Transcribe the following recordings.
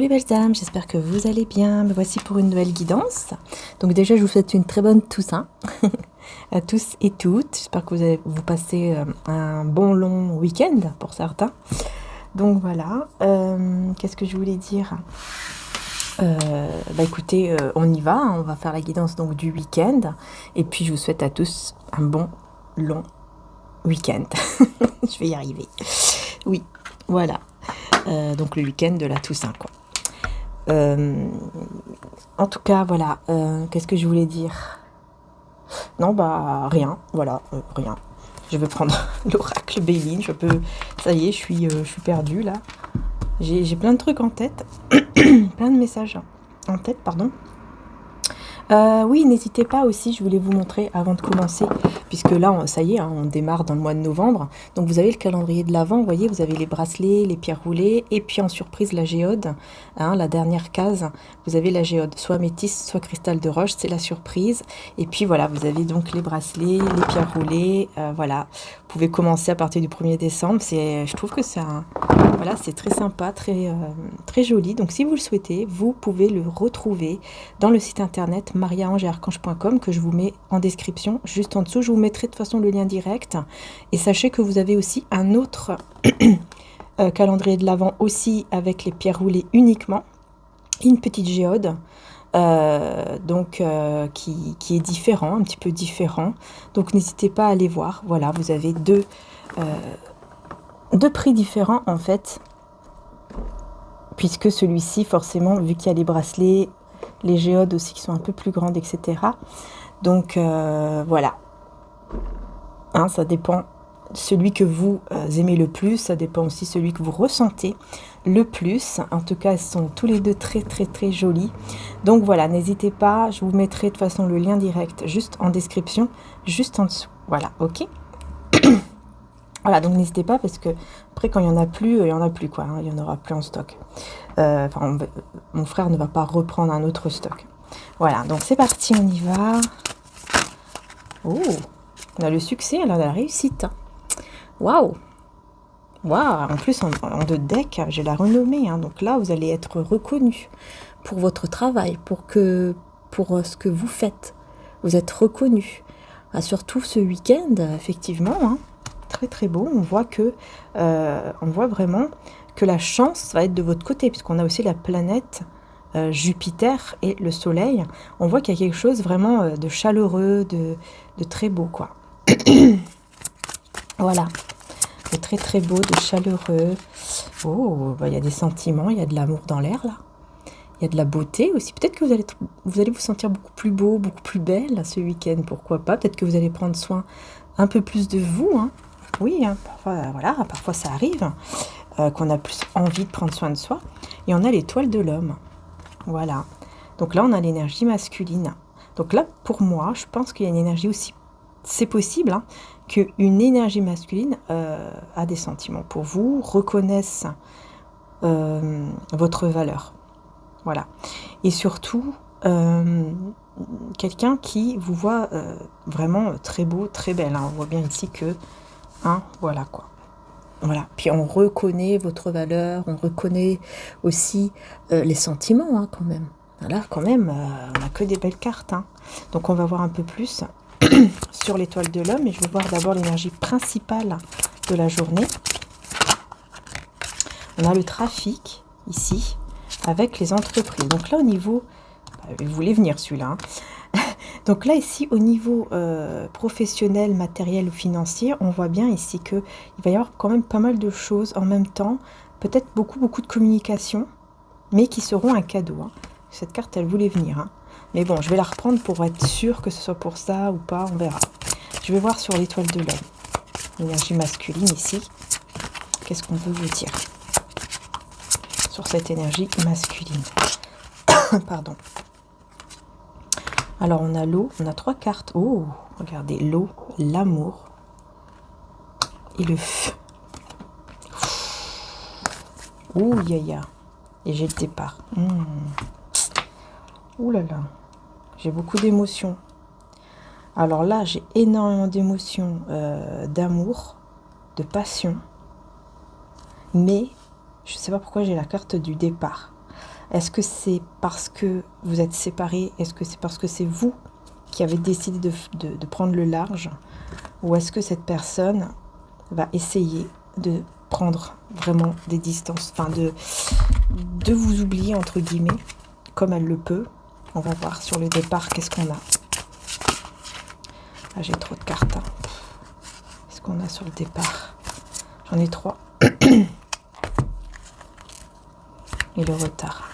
les belles âmes, j'espère que vous allez bien. Me voici pour une nouvelle guidance. Donc déjà, je vous souhaite une très bonne Toussaint à tous et toutes. J'espère que vous passez un bon long week-end pour certains. Donc voilà, qu'est-ce que je voulais dire? Écoutez, on y va, hein, on va faire la guidance donc du week-end. Et puis je vous souhaite à tous un bon long week-end. Je vais y arriver. Oui, voilà. Donc le week-end de la Toussaint, quoi. En tout cas, voilà. Qu'est-ce que je voulais dire? Non, bah rien. Voilà, rien. Je vais prendre l'oracle Béline. Ça y est, je suis perdue là. J'ai plein de trucs en tête, plein de messages en tête, pardon. Oui, n'hésitez pas aussi, je voulais vous montrer avant de commencer, puisque là, ça y est, hein, on démarre dans le mois de novembre. Donc vous avez le calendrier de l'Avent, vous voyez, vous avez les bracelets, les pierres roulées, et puis en surprise la géode, hein, la dernière case, vous avez la géode, soit métisse, soit cristal de roche, c'est la surprise. Et puis voilà, vous avez donc les bracelets, les pierres roulées, voilà. Vous pouvez commencer à partir du 1er décembre, je trouve que voilà, c'est très sympa, très joli. Donc si vous le souhaitez, vous pouvez le retrouver dans le site internet mariaangearchange.com que je vous mets en description juste en dessous. Je vous mettrai de toute façon le lien direct. Et sachez que vous avez aussi un autre calendrier de l'Avent aussi avec les pierres roulées uniquement. Une petite géode. Qui est différent, un petit peu différent. Donc n'hésitez pas à aller voir. Voilà, vous avez deux prix différents en fait. Puisque celui-ci, forcément, vu qu'il y a les bracelets, les géodes aussi qui sont un peu plus grandes, etc. Donc voilà. Hein, ça dépend celui que vous aimez le plus, ça dépend aussi celui que vous ressentez le plus. En tout cas, ils sont tous les deux très très très jolis. Donc voilà, n'hésitez pas, je vous mettrai de toute façon le lien direct juste en description, juste en dessous. Voilà, ok. Voilà, donc n'hésitez pas parce que après quand il y en a plus, il y en a plus quoi, hein, il y en aura plus en stock. Mon frère ne va pas reprendre un autre stock. Voilà, donc c'est parti, on y va. Oh, on a le succès, on a la réussite. Waouh! Waouh! En plus, en deux decks, j'ai la renommée. Hein, donc là, vous allez être reconnu pour votre travail, pour ce que vous faites. Vous êtes reconnu. Ah, surtout ce week-end, effectivement, hein, très très beau. On voit vraiment que la chance va être de votre côté, puisqu'on a aussi la planète Jupiter et le Soleil. On voit qu'il y a quelque chose vraiment de chaleureux, de très beau, quoi. Voilà, de très très beau, de chaleureux. Oh, il y a des sentiments, il y a de l'amour dans l'air là. Il y a de la beauté aussi. Peut-être que vous allez vous sentir beaucoup plus beau, beaucoup plus belle là, ce week-end, pourquoi pas. Peut-être que vous allez prendre soin un peu plus de vous. Hein. Oui, hein, parfois ça arrive qu'on a plus envie de prendre soin de soi. Et on a l'étoile de l'homme. Voilà. Donc là, on a l'énergie masculine. Donc là, pour moi, je pense qu'il y a une énergie aussi. C'est possible hein, qu'une énergie masculine a des sentiments pour vous, reconnaisse votre valeur. Voilà. Et surtout, quelqu'un qui vous voit vraiment très beau, très belle. Hein. On voit bien ici que, hein, voilà quoi. Voilà. Puis on reconnaît votre valeur, on reconnaît aussi les sentiments hein, quand même. Voilà, quand même, on n'a que des belles cartes. Hein. Donc on va voir un peu plus sur l'étoile de l'homme et je vais voir d'abord l'énergie principale de la journée. On a le trafic ici avec les entreprises. Donc là au niveau, vous voulez venir celui-là. Hein. Donc là ici au niveau professionnel, matériel ou financier, on voit bien ici que il va y avoir quand même pas mal de choses en même temps. Peut-être beaucoup de communication, mais qui seront un cadeau. Hein. Cette carte elle voulait venir. Hein. Mais bon, je vais la reprendre pour être sûr que ce soit pour ça ou pas, on verra. Je vais voir sur l'étoile de l'homme. L'énergie masculine ici. Qu'est-ce qu'on veut vous dire sur cette énergie masculine? Pardon. Alors, on a l'eau, on a 3 cartes. Oh, regardez, l'eau, l'amour et le feu. Ouh, yaya. Et j'ai le départ. Ouh là là. J'ai beaucoup d'émotions. Alors là, j'ai énormément d'émotions, d'amour, de passion. Mais, je ne sais pas pourquoi j'ai la carte du départ. Est-ce que c'est parce que vous êtes séparés? Est-ce que c'est parce que c'est vous qui avez décidé de prendre le large? Ou est-ce que cette personne va essayer de prendre vraiment des distances, enfin de vous oublier entre guillemets, comme elle le peut? On va voir sur le départ qu'est-ce qu'on a. Ah, j'ai trop de cartes. Hein. Qu'est-ce qu'on a sur le départ? J'en ai 3. Et le retard.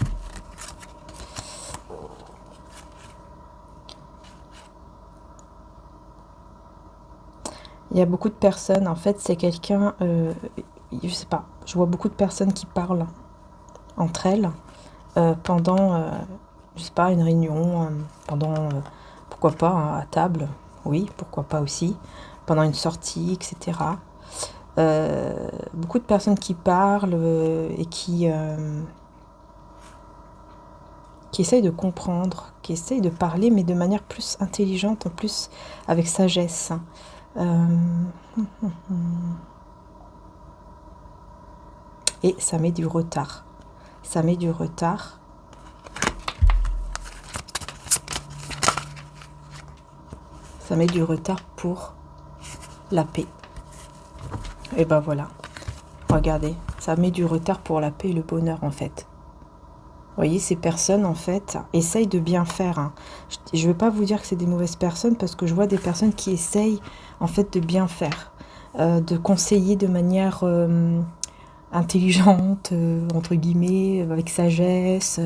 Il y a beaucoup de personnes, en fait, c'est quelqu'un, je sais pas, je vois beaucoup de personnes qui parlent entre elles pendant, je sais pas, une réunion, pendant, pourquoi pas, hein, à table, oui, pourquoi pas aussi, pendant une sortie, etc. Beaucoup de personnes qui parlent et qui essayent de comprendre, qui essayent de parler, mais de manière plus intelligente, en plus avec sagesse. Et ça met du retard. Ça met du retard. Ça met du retard pour la paix. Et ben voilà. Regardez, ça met du retard pour la paix et le bonheur en fait. Vous voyez, ces personnes, en fait, essayent de bien faire. Hein. Je ne veux pas vous dire que c'est des mauvaises personnes, parce que je vois des personnes qui essayent, en fait, de bien faire. De conseiller de manière intelligente, entre guillemets, avec sagesse.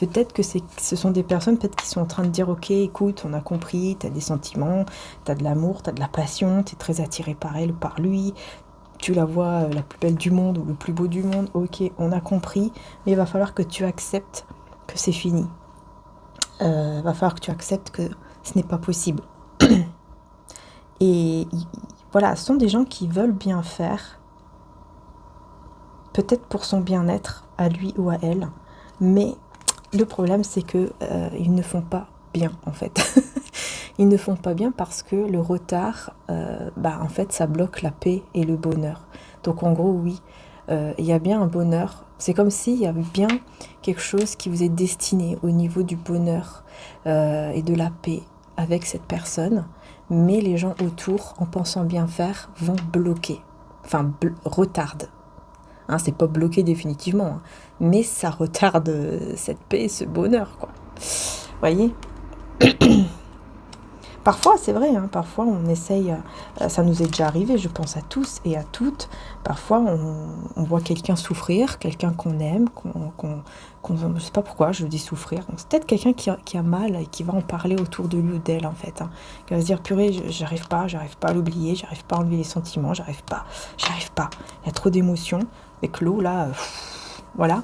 Peut-être que ce sont des personnes peut-être qui sont en train de dire « Ok, écoute, on a compris, tu as des sentiments, tu as de l'amour, tu as de la passion, tu es très attiré par elle ou par lui. » Tu la vois la plus belle du monde ou le plus beau du monde, ok, on a compris, mais il va falloir que tu acceptes que c'est fini. Il va falloir que tu acceptes que ce n'est pas possible. Et voilà, ce sont des gens qui veulent bien faire, peut-être pour son bien-être, à lui ou à elle, mais le problème c'est que ils ne font pas bien en fait. Ils ne font pas bien parce que le retard, en fait, ça bloque la paix et le bonheur. Donc en gros, oui, il y a bien un bonheur. C'est comme s'il y avait bien quelque chose qui vous est destiné au niveau du bonheur et de la paix avec cette personne. Mais les gens autour, en pensant bien faire, vont bloquer. Enfin, retardent. Hein, c'est pas bloqué définitivement, hein, mais ça retarde cette paix et ce bonheur, quoi. Vous voyez? Parfois, c'est vrai, hein, parfois on essaye, ça nous est déjà arrivé, je pense à tous et à toutes, parfois on voit quelqu'un souffrir, quelqu'un qu'on aime, je sais pas pourquoi je dis souffrir, c'est peut-être quelqu'un qui a mal et qui va en parler autour de lui ou d'elle en fait, hein, qui va se dire purée, j'arrive pas à l'oublier, j'arrive pas à enlever les sentiments, j'arrive pas, il y a trop d'émotions, avec l'eau là, voilà.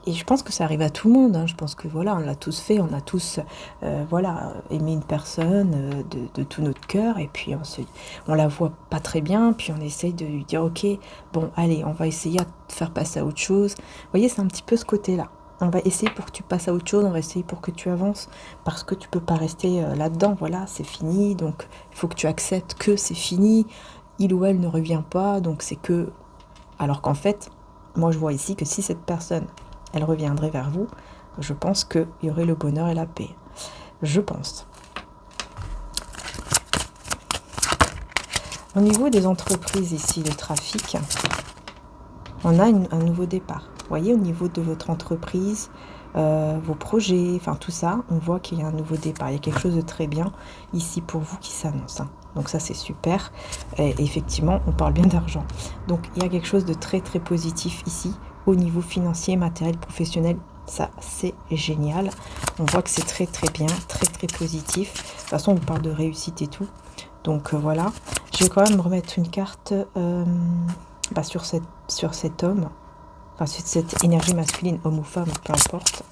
Et je pense que ça arrive à tout le monde, hein. Je pense que voilà, on l'a tous fait, on a tous aimé une personne de tout notre cœur, et puis on la voit pas très bien, puis on essaye de lui dire ok, bon allez, on va essayer de faire passer à autre chose. Vous voyez, c'est un petit peu ce côté-là. On va essayer pour que tu passes à autre chose, on va essayer pour que tu avances, parce que tu peux pas rester là-dedans, voilà, c'est fini, donc il faut que tu acceptes que c'est fini, il ou elle ne revient pas, donc c'est que... Alors qu'en fait, moi je vois ici que si cette personne elle reviendrait vers vous, je pense qu'il y aurait le bonheur et la paix. Je pense. Au niveau des entreprises ici, le trafic, on a un nouveau départ. Vous voyez, au niveau de votre entreprise, vos projets, enfin tout ça, on voit qu'il y a un nouveau départ. Il y a quelque chose de très bien ici pour vous qui s'annonce. Hein. Donc ça, c'est super. Et effectivement, on parle bien d'argent. Donc il y a quelque chose de très très positif ici. Au niveau financier, matériel, professionnel, ça c'est génial. On voit que c'est très très bien, très très positif. De toute façon, on parle de réussite et tout. Donc voilà. Je vais quand même remettre une carte sur cet homme. Enfin, sur cette énergie masculine, homme ou femme, peu importe.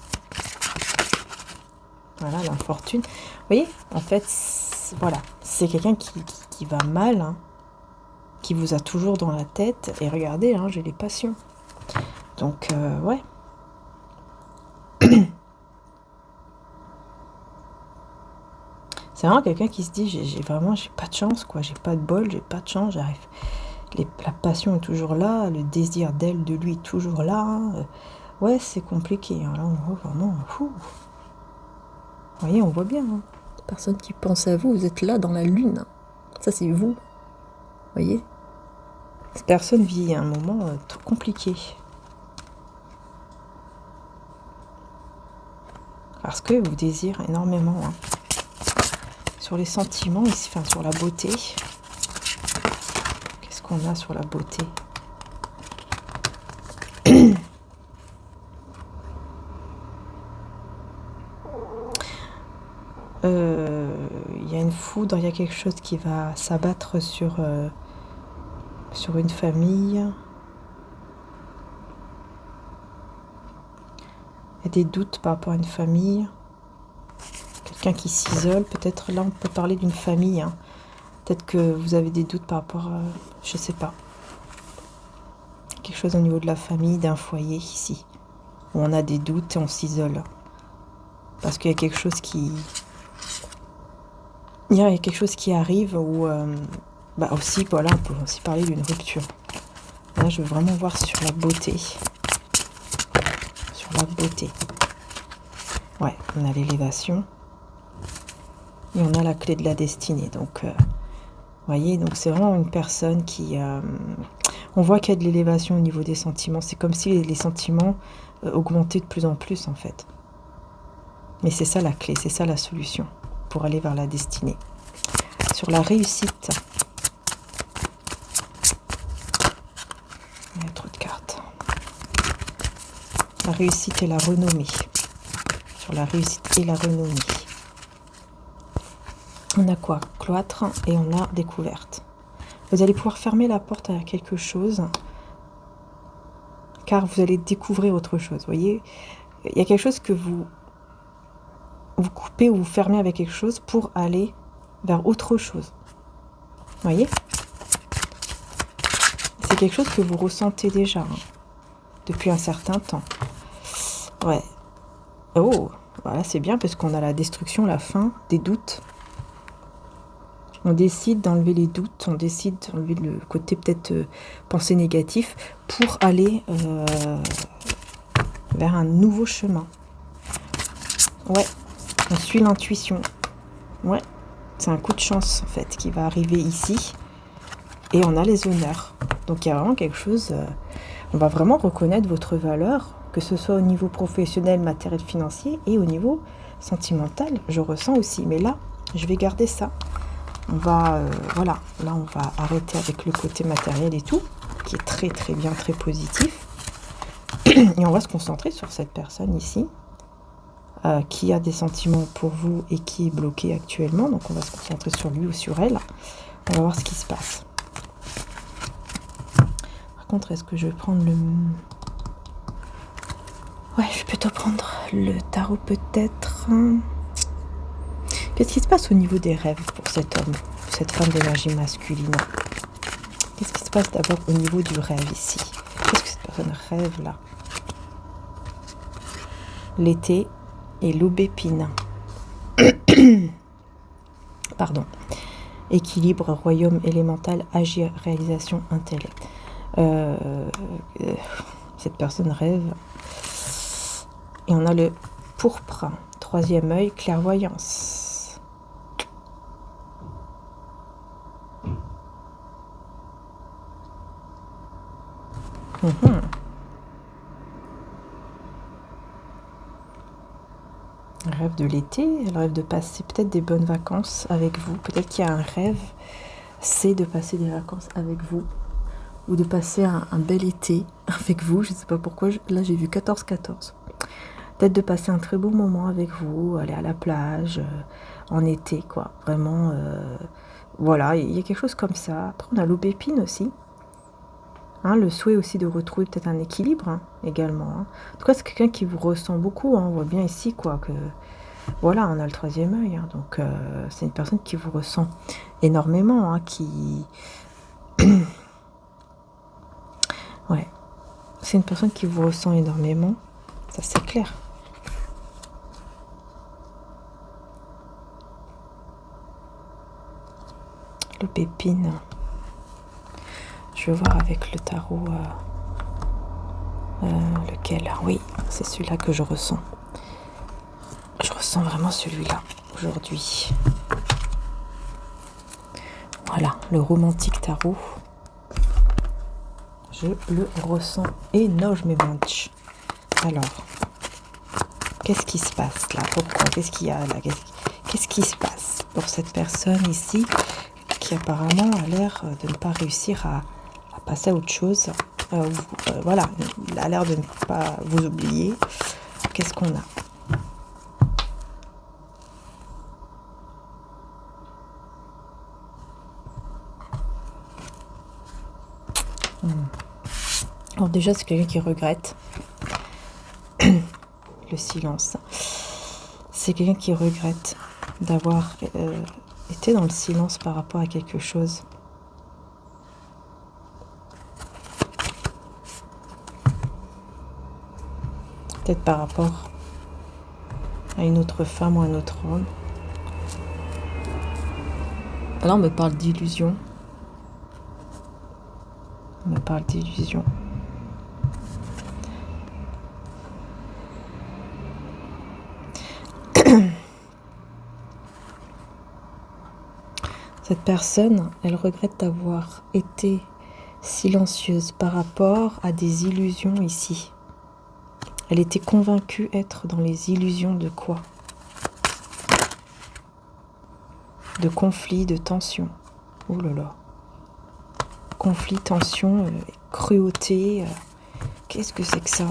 Voilà, l'infortune. Vous voyez, en fait, voilà. C'est quelqu'un qui va mal, hein, qui vous a toujours dans la tête. Et regardez, hein, j'ai les passions. Donc, ouais. C'est vraiment quelqu'un qui se dit, j'ai pas de chance, quoi. J'ai pas de bol, j'ai pas de chance, j'arrive. La passion est toujours là, le désir d'elle, de lui est toujours là. Ouais, c'est compliqué. Hein. Là, on voit vraiment... Fou. Vous voyez, on voit bien. Hein. Personne qui pense à vous, vous êtes là dans la lune. Ça, c'est vous. Vous voyez? Cette personne vit un moment trop compliqué. Parce que vous désirez énormément. Hein. Sur les sentiments, ici, enfin sur la beauté. Qu'est-ce qu'on a sur la beauté? Il y a une foudre, il y a quelque chose qui va s'abattre sur une famille. Il y a des doutes par rapport à une famille. Quelqu'un qui s'isole. Peut-être là, on peut parler d'une famille. Hein. Peut-être que vous avez des doutes par rapport à... Je sais pas. Quelque chose au niveau de la famille, d'un foyer ici. Où on a des doutes et on s'isole. Parce qu'il y a quelque chose qui... Il y a quelque chose qui arrive où... bah aussi, voilà, on peut aussi parler d'une rupture. Là, je veux vraiment voir sur la beauté. Sur la beauté. Ouais, on a l'élévation. Et on a la clé de la destinée. Donc, vous voyez, donc c'est vraiment une personne qui... on voit qu'il y a de l'élévation au niveau des sentiments. C'est comme si les sentiments augmentaient de plus en plus, en fait. Mais c'est ça la clé, c'est ça la solution pour aller vers la destinée. Sur la réussite... Il y a trop de cartes. La réussite et la renommée. Sur la réussite et la renommée. On a quoi? Cloître et on a découverte. Vous allez pouvoir fermer la porte à quelque chose. Car vous allez découvrir autre chose. Vous voyez? Il y a quelque chose que vous coupez ou vous fermez avec quelque chose pour aller vers autre chose. Vous voyez? C'est quelque chose que vous ressentez déjà. Hein, depuis un certain temps. Ouais. Oh, voilà, c'est bien parce qu'on a la destruction, la fin, des doutes. On décide d'enlever les doutes, on décide d'enlever le côté peut-être pensée négatif pour aller vers un nouveau chemin. Ouais, on suit l'intuition. Ouais, c'est un coup de chance en fait qui va arriver ici. Et on a les honneurs. Donc il y a vraiment quelque chose, on va vraiment reconnaître votre valeur, que ce soit au niveau professionnel, matériel, financier et au niveau sentimental, je ressens aussi. Mais là, je vais garder ça. On va, voilà, là on va arrêter avec le côté matériel et tout, qui est très très bien, très positif. Et on va se concentrer sur cette personne ici, qui a des sentiments pour vous et qui est bloquée actuellement. Donc on va se concentrer sur lui ou sur elle. On va voir ce qui se passe. Par contre, est-ce que je vais prendre le... Ouais, je vais plutôt prendre le tarot peut-être. Qu'est-ce qui se passe au niveau des rêves pour cet homme, cette femme d'énergie masculine? Qu'est-ce qui se passe d'abord au niveau du rêve ici? Qu'est-ce que cette personne rêve là? L'été et l'aubépine. Pardon. Équilibre, royaume élémental, agir, réalisation, intellect. Cette personne rêve. Et on a le pourpre. Troisième œil, clairvoyance. Elle rêve de l'été, elle rêve de passer peut-être des bonnes vacances avec vous. Peut-être qu'il y a un rêve, c'est de passer des vacances avec vous. Ou de passer un bel été avec vous. Je ne sais pas pourquoi, là j'ai vu 14-14. Peut-être de passer un très beau moment avec vous, aller à la plage, en été, quoi. Vraiment, voilà, il y a quelque chose comme ça. Après, on a l'aubépine aussi. Hein, le souhait aussi de retrouver peut-être un équilibre, hein, également. Hein. En tout cas, c'est quelqu'un qui vous ressent beaucoup. Hein. On voit bien ici, quoi, que... Voilà, on a le troisième œil. Hein, donc, c'est une personne qui vous ressent énormément, hein, qui... ouais. C'est une personne qui vous ressent énormément. Ça, c'est clair. L'aubépine. Je Je vais voir avec le tarot lequel. Oui, c'est celui-là que je ressens. Je ressens vraiment celui-là aujourd'hui. Voilà, le romantique tarot. Je le ressens énormément. Alors, qu'est-ce qui se passe là? Pourquoi? Qu'est-ce qu'il y a là? Qu'est-ce qui se passe pour cette personne ici qui apparemment a l'air de ne pas réussir à passer à autre chose? Voilà, il a l'air de ne pas vous oublier. Qu'est-ce qu'on a? Alors déjà, c'est quelqu'un qui regrette le silence. C'est quelqu'un qui regrette d'avoir été dans le silence par rapport à quelque chose. Peut-être par rapport à une autre femme ou un autre homme. Là, on me parle d'illusion. On me parle d'illusion. Cette personne, elle regrette d'avoir été silencieuse par rapport à des illusions ici. Elle était convaincue être dans les illusions de quoi? De conflit, de tension. Oh là là. Conflit, tension, cruauté. Qu'est-ce que c'est que ça?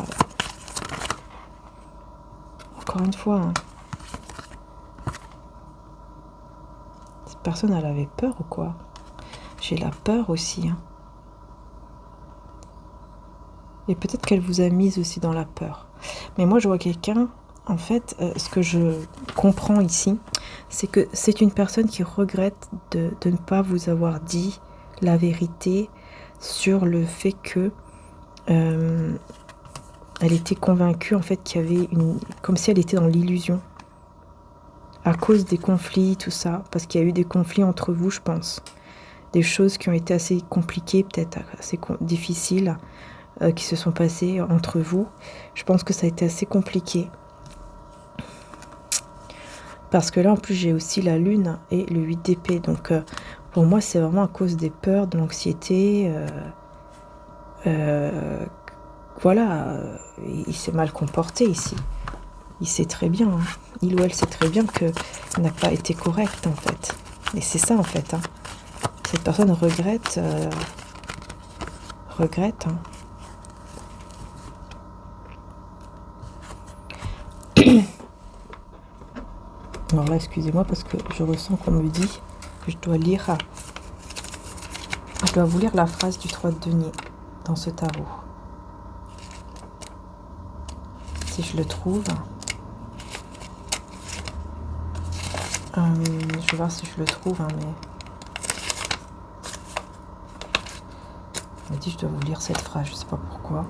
Encore une fois, hein. Cette personne, elle avait peur ou quoi? J'ai la peur aussi. Hein. Et peut-être qu'elle vous a mise aussi dans la peur. Mais moi, je vois quelqu'un, en fait, ce que je comprends ici, c'est que c'est une personne qui regrette de ne pas vous avoir dit la vérité sur le fait que elle était convaincue, en fait, qu'il y avait une... comme si elle était dans l'illusion. À cause des conflits, tout ça. Parce qu'il y a eu des conflits entre vous, je pense. Des choses qui ont été assez compliquées, peut-être assez difficiles, qui se sont passées entre vous. Je pense que ça a été assez compliqué. Parce que là, en plus, j'ai aussi la lune et le 8 d'épée. Donc, pour moi, c'est vraiment à cause des peurs, de l'anxiété. Voilà, il s'est mal comporté ici. Il sait très bien, hein. Il ou elle sait très bien qu'il n'a pas été correct, en fait. Et c'est ça, en fait. Hein. Cette personne regrette. Regrette, hein. Alors là, excusez-moi parce que je ressens qu'on me dit que je dois lire. Je dois vous lire la phrase du 3 de denier dans ce tarot. Si je le trouve. Je vais voir si je le trouve, hein, mais... On m'a dit que je dois vous lire cette phrase, je sais pas pourquoi.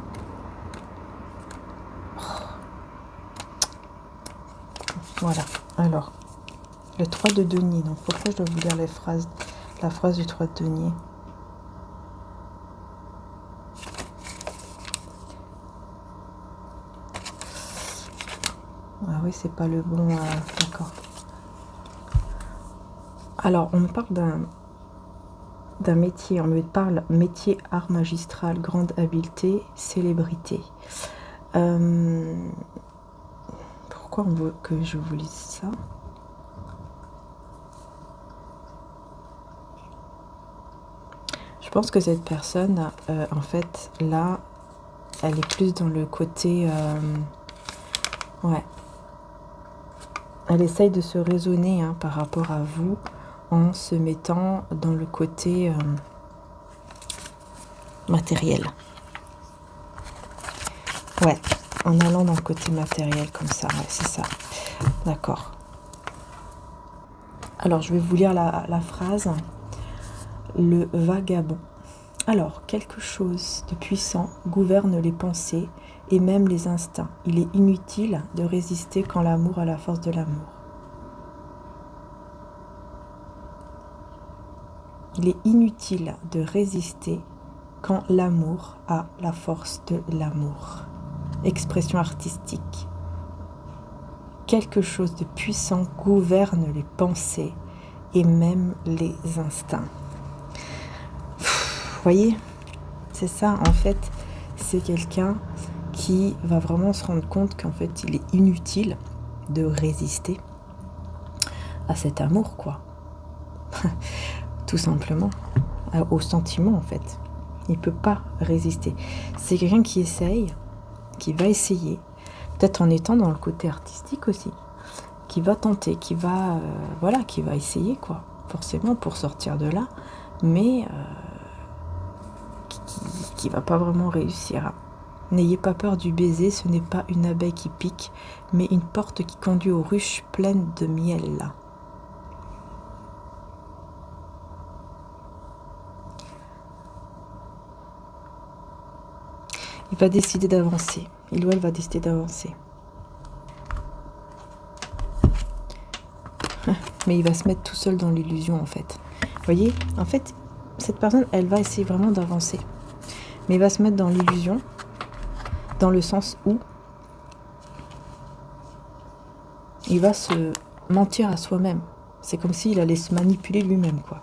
Voilà, alors, le 3 de denier, donc pourquoi je dois vous lire la phrase du 3 de denier? Ah oui, c'est pas le bon, d'accord. Alors, on me parle d'un métier, on me parle métier, art magistral, grande habileté, célébrité. Pourquoi on veut que je vous lise ça? Je pense que cette personne, en fait, là, elle est plus dans le côté... ouais. Elle essaye de se raisonner, hein, par rapport à vous, en se mettant dans le côté matériel. Ouais, en allant dans le côté matériel comme ça, ouais, c'est ça. D'accord. Alors, je vais vous lire la phrase. Le vagabond. Alors, quelque chose de puissant gouverne les pensées et même les instincts. Il est inutile de résister quand l'amour a la force de l'amour. Il est inutile de résister quand l'amour a la force de l'amour. Expression artistique. Quelque chose de puissant gouverne les pensées et même les instincts. Vous voyez, c'est ça en fait, c'est quelqu'un qui va vraiment se rendre compte qu'en fait il est inutile de résister à cet amour, quoi. Tout simplement, au sentiment en fait. Il peut pas résister. C'est quelqu'un qui essaye, qui va essayer, peut-être en étant dans le côté artistique aussi, qui va tenter, qui va essayer, quoi, forcément pour sortir de là, mais qui va pas vraiment réussir. N'ayez pas peur du baiser, ce n'est pas une abeille qui pique, mais une porte qui conduit aux ruches pleines de miel. Là. Il va décider d'avancer. Il ou elle va décider d'avancer. Mais il va se mettre tout seul dans l'illusion, en fait. Vous voyez, en fait, cette personne, elle va essayer vraiment d'avancer. Mais il va se mettre dans l'illusion, dans le sens où il va se mentir à soi-même. C'est comme s'il allait se manipuler lui-même, quoi.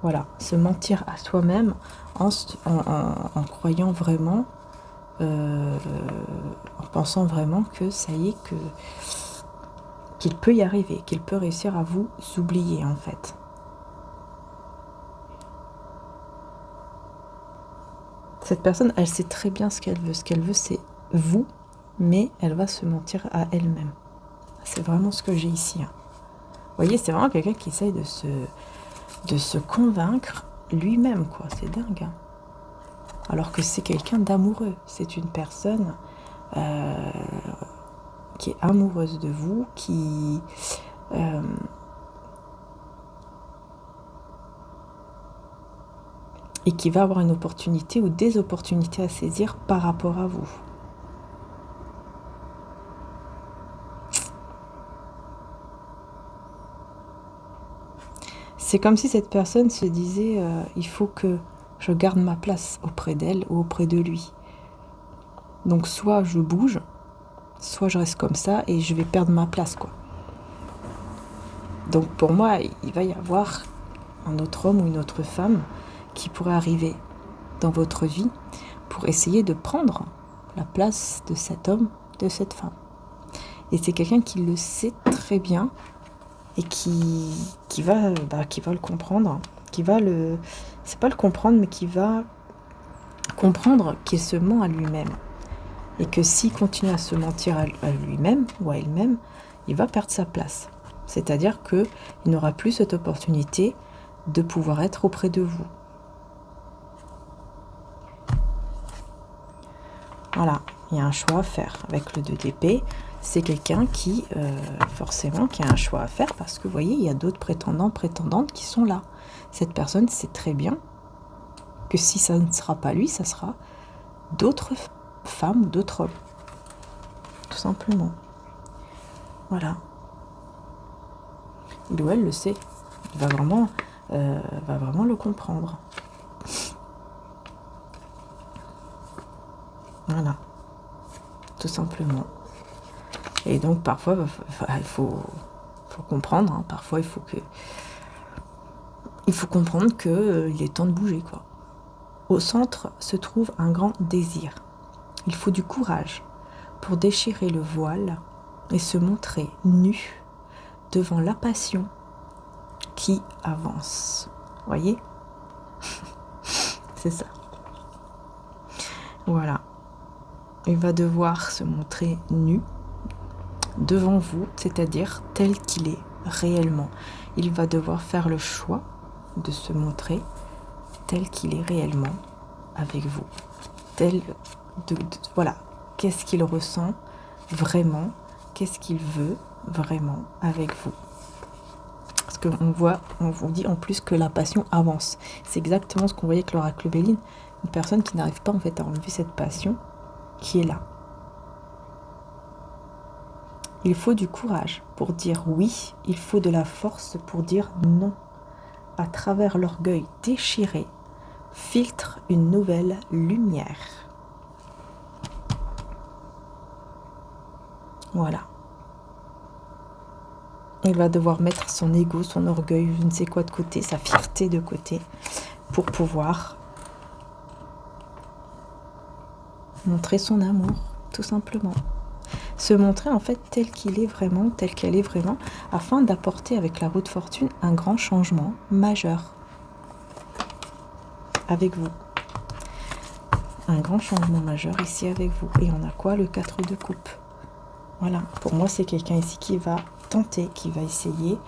Voilà, se mentir à soi-même en croyant vraiment, en pensant vraiment que ça y est, qu'il peut y arriver, qu'il peut réussir à vous oublier, en fait. Cette personne, elle sait très bien ce qu'elle veut. Ce qu'elle veut, c'est vous, mais elle va se mentir à elle-même. C'est vraiment ce que j'ai ici. Hein. Vous voyez, c'est vraiment quelqu'un qui essaye de se convaincre lui-même, quoi. C'est dingue. Hein. Alors que c'est quelqu'un d'amoureux. C'est une personne qui est amoureuse de vous, et qui va avoir une opportunité ou des opportunités à saisir par rapport à vous. C'est comme si cette personne se disait il faut que je garde ma place auprès d'elle ou auprès de lui. Donc soit je bouge, soit je reste comme ça et je vais perdre ma place, quoi. Donc pour moi, il va y avoir un autre homme ou une autre femme qui pourrait arriver dans votre vie pour essayer de prendre la place de cet homme, de cette femme. Et c'est quelqu'un qui le sait très bien et qui va le comprendre, c'est pas le comprendre, mais qui va comprendre qu'il se ment à lui-même. Et que s'il continue à se mentir à lui-même ou à elle-même, il va perdre sa place. C'est-à-dire qu'il n'aura plus cette opportunité de pouvoir être auprès de vous. Voilà, il y a un choix à faire avec le 2 d'épée. C'est quelqu'un qui, forcément, qui a un choix à faire parce que, vous voyez, il y a d'autres prétendants, prétendantes qui sont là. Cette personne sait très bien que si ça ne sera pas lui, ça sera d'autres femmes ou d'autres hommes. Tout simplement. Voilà. Il ou elle le sait. Il va vraiment le comprendre. Voilà. Tout simplement. Et donc parfois il faut comprendre, hein, parfois il faut comprendre que il est temps de bouger, quoi. Au centre se trouve un grand désir. Il faut du courage pour déchirer le voile et se montrer nu devant la passion qui avance. Voyez? C'est ça. Voilà. Il va devoir se montrer nu devant vous, c'est-à-dire tel qu'il est réellement. Il va devoir faire le choix de se montrer tel qu'il est réellement avec vous. Voilà, qu'est-ce qu'il ressent vraiment, qu'est-ce qu'il veut vraiment avec vous. Parce qu'on vous dit en plus que la passion avance. C'est exactement ce qu'on voyait avec l'oracle Béline, une personne qui n'arrive pas en fait à enlever cette passion qui est là. Il faut du courage pour dire oui, il faut de la force pour dire non. À travers l'orgueil déchiré, filtre une nouvelle lumière. Voilà. Il va devoir mettre son ego, son orgueil, je ne sais quoi de côté, sa fierté de côté, pour pouvoir montrer son amour, tout simplement. Se montrer en fait tel qu'il est vraiment, tel qu'elle est vraiment, afin d'apporter avec la roue de fortune un grand changement majeur avec vous. Un grand changement majeur ici avec vous. Et on a quoi? Le 4 de coupe. Voilà, pour moi c'est quelqu'un ici qui va tenter, qui va essayer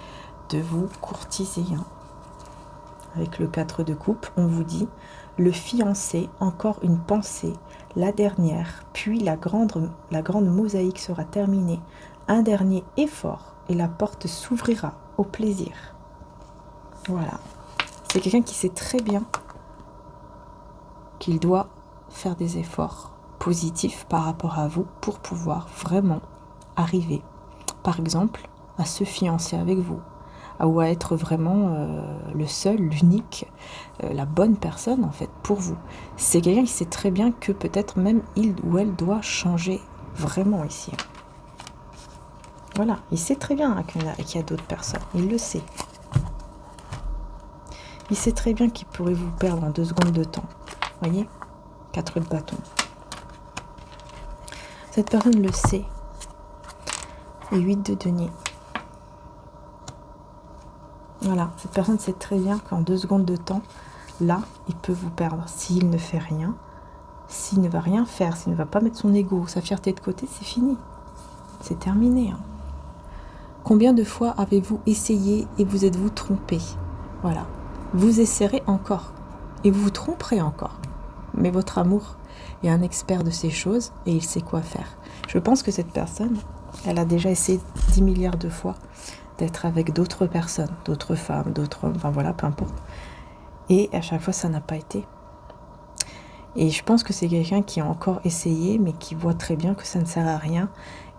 de vous courtiser. Avec le 4 de coupe, on vous dit le fiancé, encore une pensée, la dernière, puis la grande mosaïque sera terminée. Un dernier effort et la porte s'ouvrira au plaisir. Voilà, c'est quelqu'un qui sait très bien qu'il doit faire des efforts positifs par rapport à vous pour pouvoir vraiment arriver, par exemple, à se fiancer avec vous, ou à être vraiment le seul, l'unique, la bonne personne en fait pour vous. C'est quelqu'un qui sait très bien que peut-être même il ou elle doit changer vraiment ici. Voilà, il sait très bien qu'il y a d'autres personnes, il le sait. Il sait très bien qu'il pourrait vous perdre en 2 secondes de temps. Voyez, 4 de bâton. Cette personne le sait. Et 8 de denier. Voilà, cette personne sait très bien qu'en 2 secondes de temps, là, il peut vous perdre. S'il ne fait rien, s'il ne va rien faire, s'il ne va pas mettre son ego, sa fierté de côté, c'est fini. C'est terminé. Combien de fois avez-vous essayé et vous êtes-vous trompé? Voilà. Vous essayerez encore. Et vous vous tromperez encore. Mais votre amour est un expert de ces choses et il sait quoi faire. Je pense que cette personne, elle a déjà essayé 10 milliards de fois d'être avec d'autres personnes, d'autres femmes, d'autres hommes, enfin voilà, peu importe. Et à chaque fois, ça n'a pas été. Et je pense que c'est quelqu'un qui a encore essayé, mais qui voit très bien que ça ne sert à rien,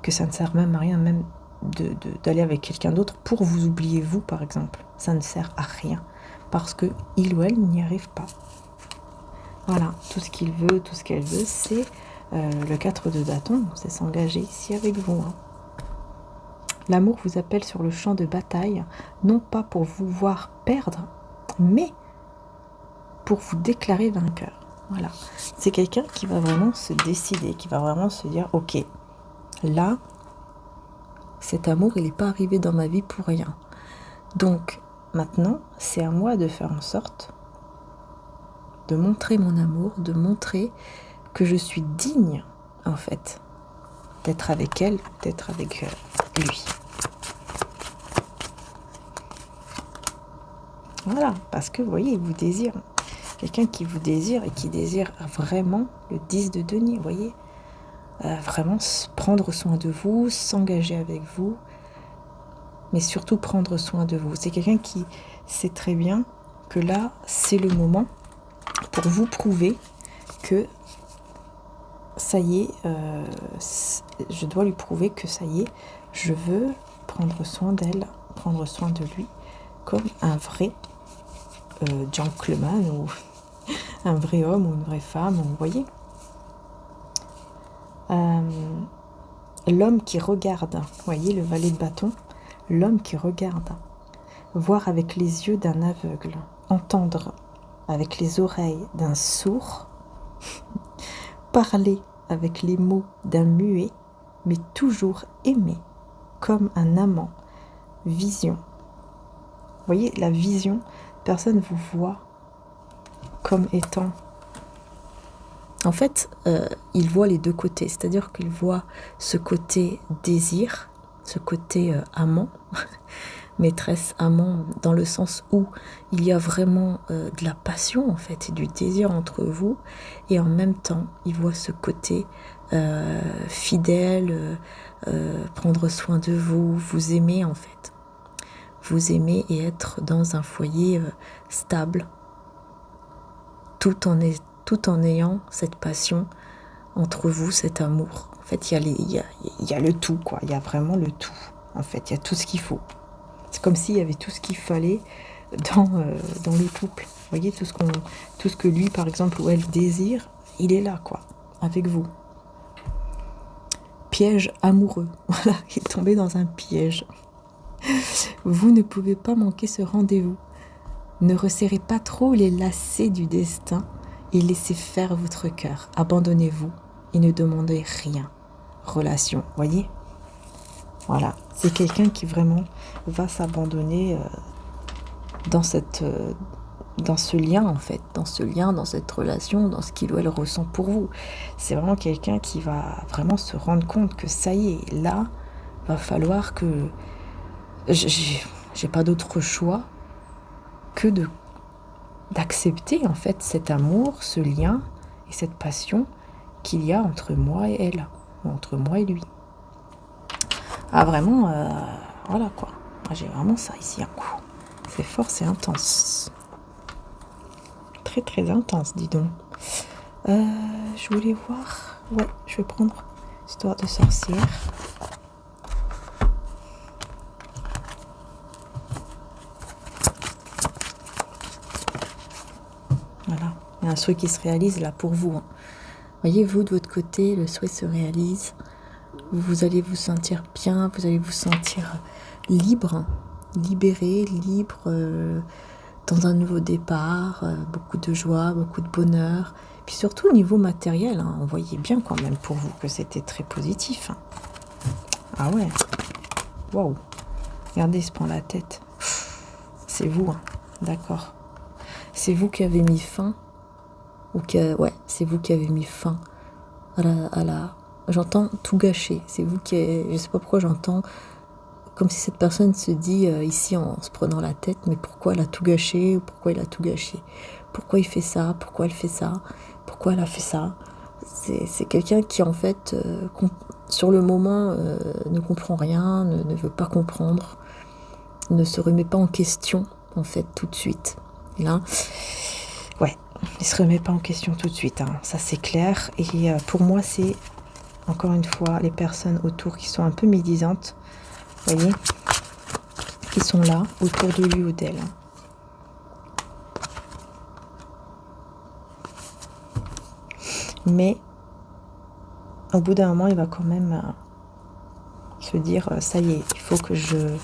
que ça ne sert même à rien, même d'aller avec quelqu'un d'autre pour vous oublier vous, par exemple. Ça ne sert à rien, parce que il ou elle n'y arrive pas. Voilà, tout ce qu'il veut, tout ce qu'elle veut, c'est le 4 de bâton, c'est s'engager ici avec vous. L'amour vous appelle sur le champ de bataille, non pas pour vous voir perdre, mais pour vous déclarer vainqueur. Voilà, c'est quelqu'un qui va vraiment se décider, qui va vraiment se dire, ok, là, cet amour, il n'est pas arrivé dans ma vie pour rien. Donc, maintenant, c'est à moi de faire en sorte de montrer mon amour, de montrer que je suis digne, en fait, d'être avec elle, d'être avec lui. Voilà, parce que, vous voyez, il vous désire. Quelqu'un qui vous désire et qui désire vraiment le 10 de denier, vous voyez. Vraiment prendre soin de vous, s'engager avec vous, mais surtout prendre soin de vous. C'est quelqu'un qui sait très bien que là, c'est le moment pour vous prouver que ça y est, je dois lui prouver que ça y est, je veux prendre soin d'elle, prendre soin de lui, comme un vrai gentleman ou un vrai homme ou une vraie femme, vous voyez. L'homme qui regarde, vous voyez le valet de bâton, l'homme qui regarde, voir avec les yeux d'un aveugle, entendre avec les oreilles d'un sourd, parler avec les mots d'un muet, mais toujours aimer comme un amant. Vision. Vous voyez, la vision, personne vous voit comme étant... En fait, il voit les deux côtés, c'est-à-dire qu'il voit ce côté désir, ce côté amant, maîtresse amant, dans le sens où il y a vraiment de la passion en fait et du désir entre vous, et en même temps il voit ce côté fidèle, prendre soin de vous, vous aimer en fait, vous aimer et être dans un foyer stable, tout en ayant cette passion entre vous, cet amour. En fait, il y a le tout, quoi. Il y a vraiment le tout. En fait, il y a tout ce qu'il faut. C'est comme s'il y avait tout ce qu'il fallait dans le couple. voyez, tout ce que lui, par exemple, ou elle désire, il est là, quoi, avec vous. Piège amoureux. Voilà, il est tombé dans un piège. Vous ne pouvez pas manquer ce rendez-vous. Ne resserrez pas trop les lacets du destin et laissez faire votre cœur. Abandonnez-vous et ne demandez rien. Relation, voyez? Voilà, c'est quelqu'un qui vraiment va s'abandonner dans ce lien, en fait, dans ce lien, dans cette relation, dans ce qu'il ou elle ressent pour vous. C'est vraiment quelqu'un qui va vraiment se rendre compte que ça y est, là, va falloir que... J'ai pas d'autre choix que d'accepter, en fait, cet amour, ce lien et cette passion qu'il y a entre moi et elle, ou entre moi et lui. Ah, vraiment, voilà, quoi. J'ai vraiment ça ici, un coup. C'est fort, c'est intense. Très très intense, dis donc. Je voulais voir. Ouais, je vais prendre Histoire de sorcière. Voilà, il y a un souhait qui se réalise là pour vous. Voyez, vous de votre côté, le souhait se réalise. Vous allez vous sentir bien, vous allez vous sentir libre, libéré, libre. Dans un nouveau départ, beaucoup de joie, beaucoup de bonheur. Puis surtout au niveau matériel, hein, on voyait bien quand même pour vous que c'était très positif. Hein. Ah ouais, waouh. Regardez, il se prend la tête. C'est vous, hein. D'accord. C'est vous qui avez mis fin, ouais, c'est vous qui avez mis fin à la... J'entends tout gâcher. C'est vous qui avez... Je sais pas pourquoi j'entends... Comme si cette personne se dit ici en se prenant la tête, mais pourquoi elle a tout gâché, ou pourquoi il a tout gâché, pourquoi il fait ça, pourquoi elle fait ça, pourquoi elle a fait ça. C'est quelqu'un qui en fait, sur le moment, ne comprend rien, ne veut pas comprendre, ne se remet pas en question en fait tout de suite. Et là, ouais, il se remet pas en question tout de suite, hein, ça c'est clair. Et pour moi c'est, encore une fois, les personnes autour qui sont un peu médisantes. Vous voyez, qui sont là, autour de lui ou d'elle. Mais, au bout d'un moment, il va quand même se dire, ça y est, il faut que je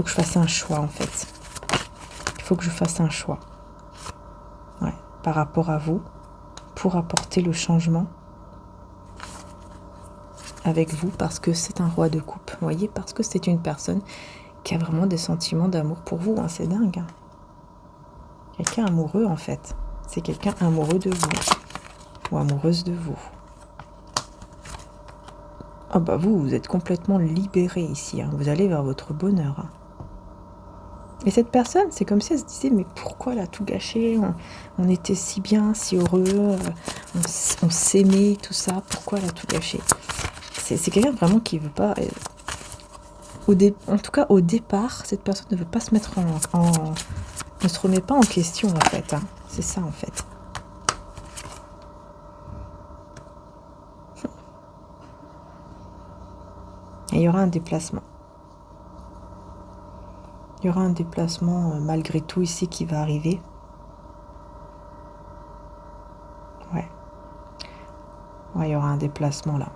fasse un choix, en fait. Il faut que je fasse un choix. Ouais, par rapport à vous, pour apporter le changement avec vous, parce que c'est un roi de coupe, vous voyez, parce que c'est une personne qui a vraiment des sentiments d'amour pour vous, hein, c'est dingue. Hein. Quelqu'un amoureux, en fait. C'est quelqu'un amoureux de vous, ou amoureuse de vous. Ah bah vous êtes complètement libéré ici, hein. Vous allez vers votre bonheur. Hein. Et cette personne, c'est comme si elle se disait, mais pourquoi elle a tout gâché, on était si bien, si heureux, on s'aimait, tout ça, pourquoi elle a tout gâché? C'est quelqu'un vraiment qui veut pas... en tout cas, au départ, cette personne ne veut pas se mettre ne se remet pas en question, en fait. Hein. C'est ça, en fait. Et il y aura un déplacement. Il y aura un déplacement, malgré tout, ici, qui va arriver. Ouais. Ouais, il y aura un déplacement, là.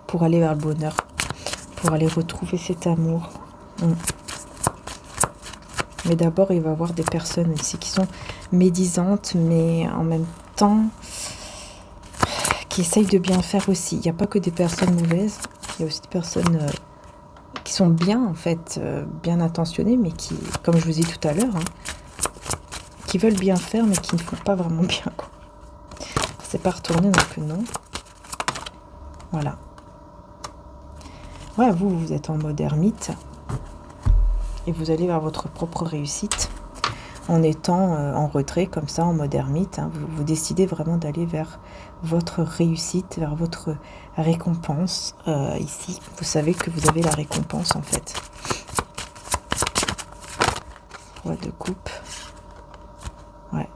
Pour aller vers le bonheur. Pour aller retrouver cet amour. Mais d'abord, il va y avoir des personnes ici qui sont médisantes, mais en même temps, qui essayent de bien faire aussi. Il n'y a pas que des personnes mauvaises, il y a aussi des personnes qui sont bien, en fait, bien intentionnées, mais qui, comme je vous ai dit tout à l'heure, hein, qui veulent bien faire, mais qui ne font pas vraiment bien, quoi. C'est pas retourné, donc non. Voilà. Ouais, vous êtes en mode ermite. Et vous allez vers votre propre réussite en étant en retrait comme ça, en mode ermite. Hein. Vous décidez vraiment d'aller vers votre réussite, vers votre récompense. Ici, vous savez que vous avez la récompense en fait. Roi de coupe. Ouais,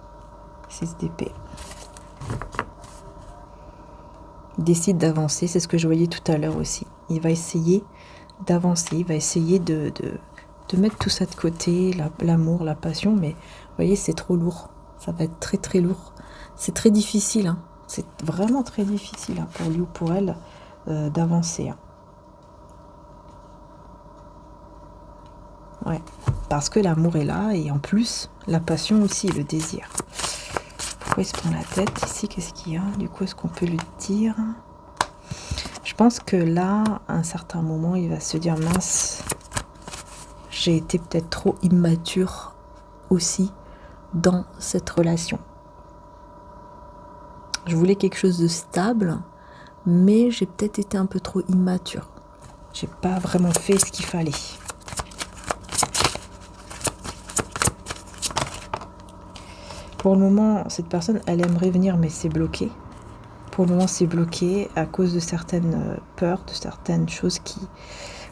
6 d'épée. Il décide d'avancer, c'est ce que je voyais tout à l'heure aussi. Il va essayer d'avancer, il va essayer de de mettre tout ça de côté, l'amour, la passion, mais vous voyez, c'est trop lourd. Ça va être très très lourd. C'est très difficile, hein. C'est vraiment très difficile hein, pour lui ou pour elle d'avancer. Hein. Ouais, parce que l'amour est là et en plus, la passion aussi, le désir. Pourquoi il se prend la tête ici? Qu'est-ce qu'il y a? Du coup, est-ce qu'on peut lui dire? Je pense que là, à un certain moment, il va se dire, mince, j'ai été peut-être trop immature aussi dans cette relation. Je voulais quelque chose de stable, mais j'ai peut-être été un peu trop immature. J'ai pas vraiment fait ce qu'il fallait. Pour le moment, cette personne, elle aimerait venir, mais c'est bloqué. Pour le moment, c'est bloqué à cause de certaines peurs, de certaines choses qui...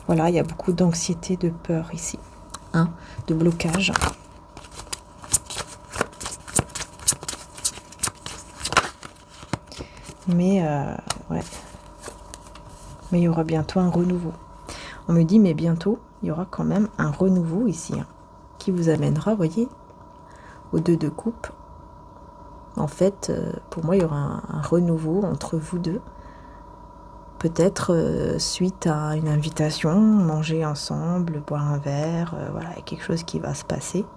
Voilà, il y a beaucoup d'anxiété, de peur ici, hein, de blocage. Mais, ouais. Mais il y aura bientôt un renouveau. On me dit, mais bientôt, il y aura quand même un renouveau ici, hein, qui vous amènera, vous voyez, au 2 de coupe. En fait, pour moi, il y aura un renouveau entre vous deux. Peut-être suite à une invitation, manger ensemble, boire un verre, voilà, il y a quelque chose qui va se passer.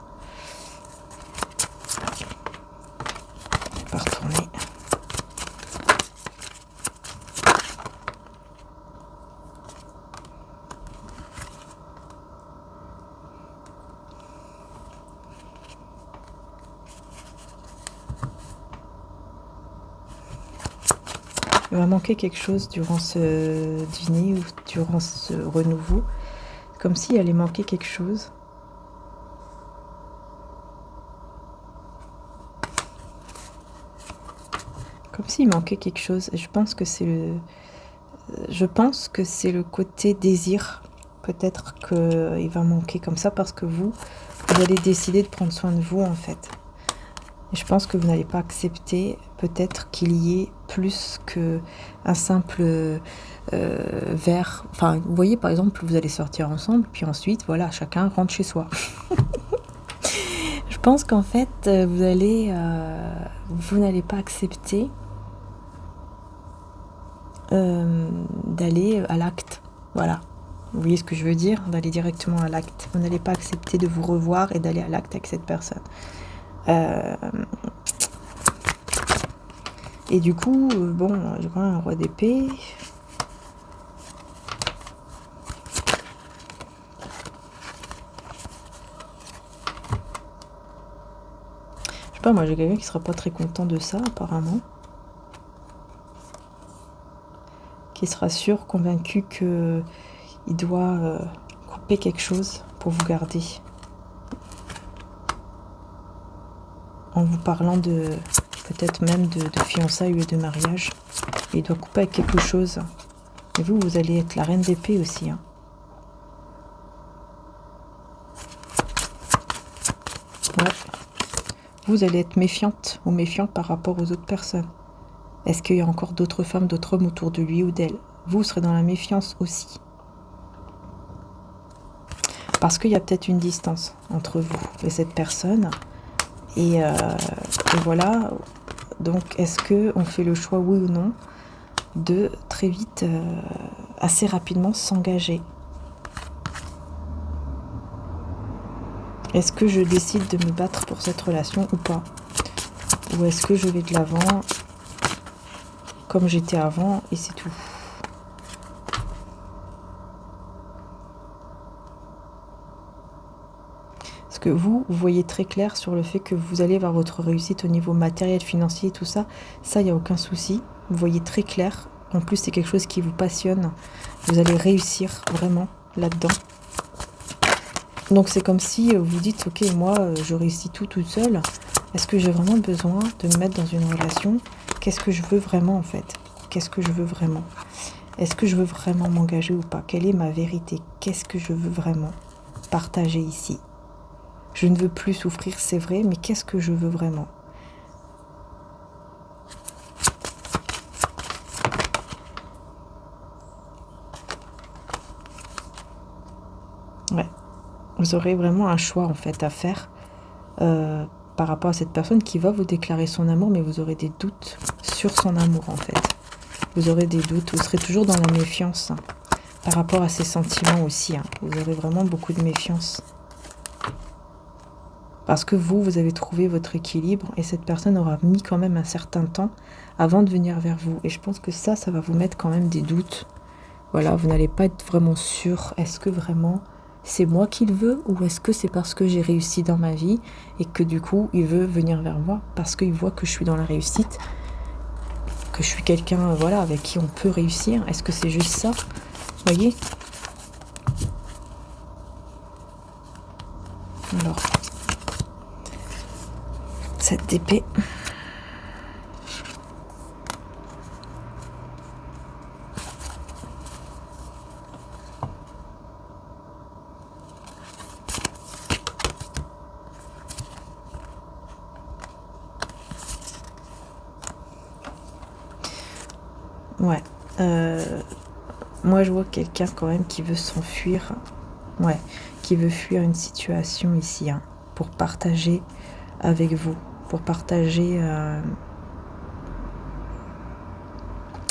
On va retourner. Il va manquer quelque chose durant ce dîner ou durant ce renouveau. Comme s'il allait manquer quelque chose. Comme s'il manquait quelque chose. Et je pense que c'est le côté désir. Peut-être qu'il va manquer comme ça parce que vous allez décider de prendre soin de vous en fait. Et je pense que vous n'allez pas accepter peut-être qu'il y ait plus qu'un simple verre. Enfin, vous voyez, par exemple, vous allez sortir ensemble, puis ensuite, voilà, chacun rentre chez soi. Je pense qu'en fait, vous n'allez pas accepter d'aller à l'acte. Voilà. Vous voyez ce que je veux dire? D'aller directement à l'acte. Vous n'allez pas accepter de vous revoir et d'aller à l'acte avec cette personne. Et du coup, bon, j'ai quand même un roi d'épée. Je sais pas, moi j'ai quelqu'un qui sera pas très content de ça, apparemment. Qui sera sûr, convaincu que il doit couper quelque chose pour vous garder. En vous parlant de peut-être même de fiançailles ou de mariage. Il doit couper avec quelque chose. Et vous, vous allez être la reine d'épée aussi. Hein. Ouais. Vous allez être méfiante ou méfiant par rapport aux autres personnes. Est-ce qu'il y a encore d'autres femmes, d'autres hommes autour de lui ou d'elle? Vous serez dans la méfiance aussi. Parce qu'il y a peut-être une distance entre vous et cette personne. Et voilà, donc est-ce qu'on fait le choix, oui ou non, de très vite, assez rapidement s'engager? Est-ce que je décide de me battre pour cette relation ou pas? Ou est-ce que je vais de l'avant comme j'étais avant et c'est tout? Parce que vous voyez très clair sur le fait que vous allez vers votre réussite au niveau matériel, financier, tout ça. Ça, il n'y a aucun souci. Vous voyez très clair. En plus, c'est quelque chose qui vous passionne. Vous allez réussir vraiment là-dedans. Donc, c'est comme si vous dites, ok, moi, je réussis tout toute seule. Est-ce que j'ai vraiment besoin de me mettre dans une relation? Qu'est-ce que je veux vraiment, en fait? Qu'est-ce que je veux vraiment? Est-ce que je veux vraiment m'engager ou pas? Quelle est ma vérité? Qu'est-ce que je veux vraiment partager ici? Je ne veux plus souffrir, c'est vrai, mais qu'est-ce que je veux vraiment? Ouais. Vous aurez vraiment un choix en fait à faire par rapport à cette personne qui va vous déclarer son amour, mais vous aurez des doutes sur son amour en fait. Vous aurez des doutes, vous serez toujours dans la méfiance hein, par rapport à ses sentiments aussi. Hein. Vous aurez vraiment beaucoup de méfiance. Parce que vous avez trouvé votre équilibre et cette personne aura mis quand même un certain temps avant de venir vers vous. Et je pense que ça va vous mettre quand même des doutes. Voilà, vous n'allez pas être vraiment sûr. Est-ce que vraiment c'est moi qu'il veut ou est-ce que c'est parce que j'ai réussi dans ma vie et que du coup il veut venir vers moi parce qu'il voit que je suis dans la réussite, que je suis quelqu'un voilà, avec qui on peut réussir. Est-ce que c'est juste ça? Vous voyez? Alors, cette d'épée. Ouais. Moi, je vois quelqu'un quand même qui veut s'enfuir. Ouais. Qui veut fuir une situation ici, hein, pour partager avec vous. Pour partager un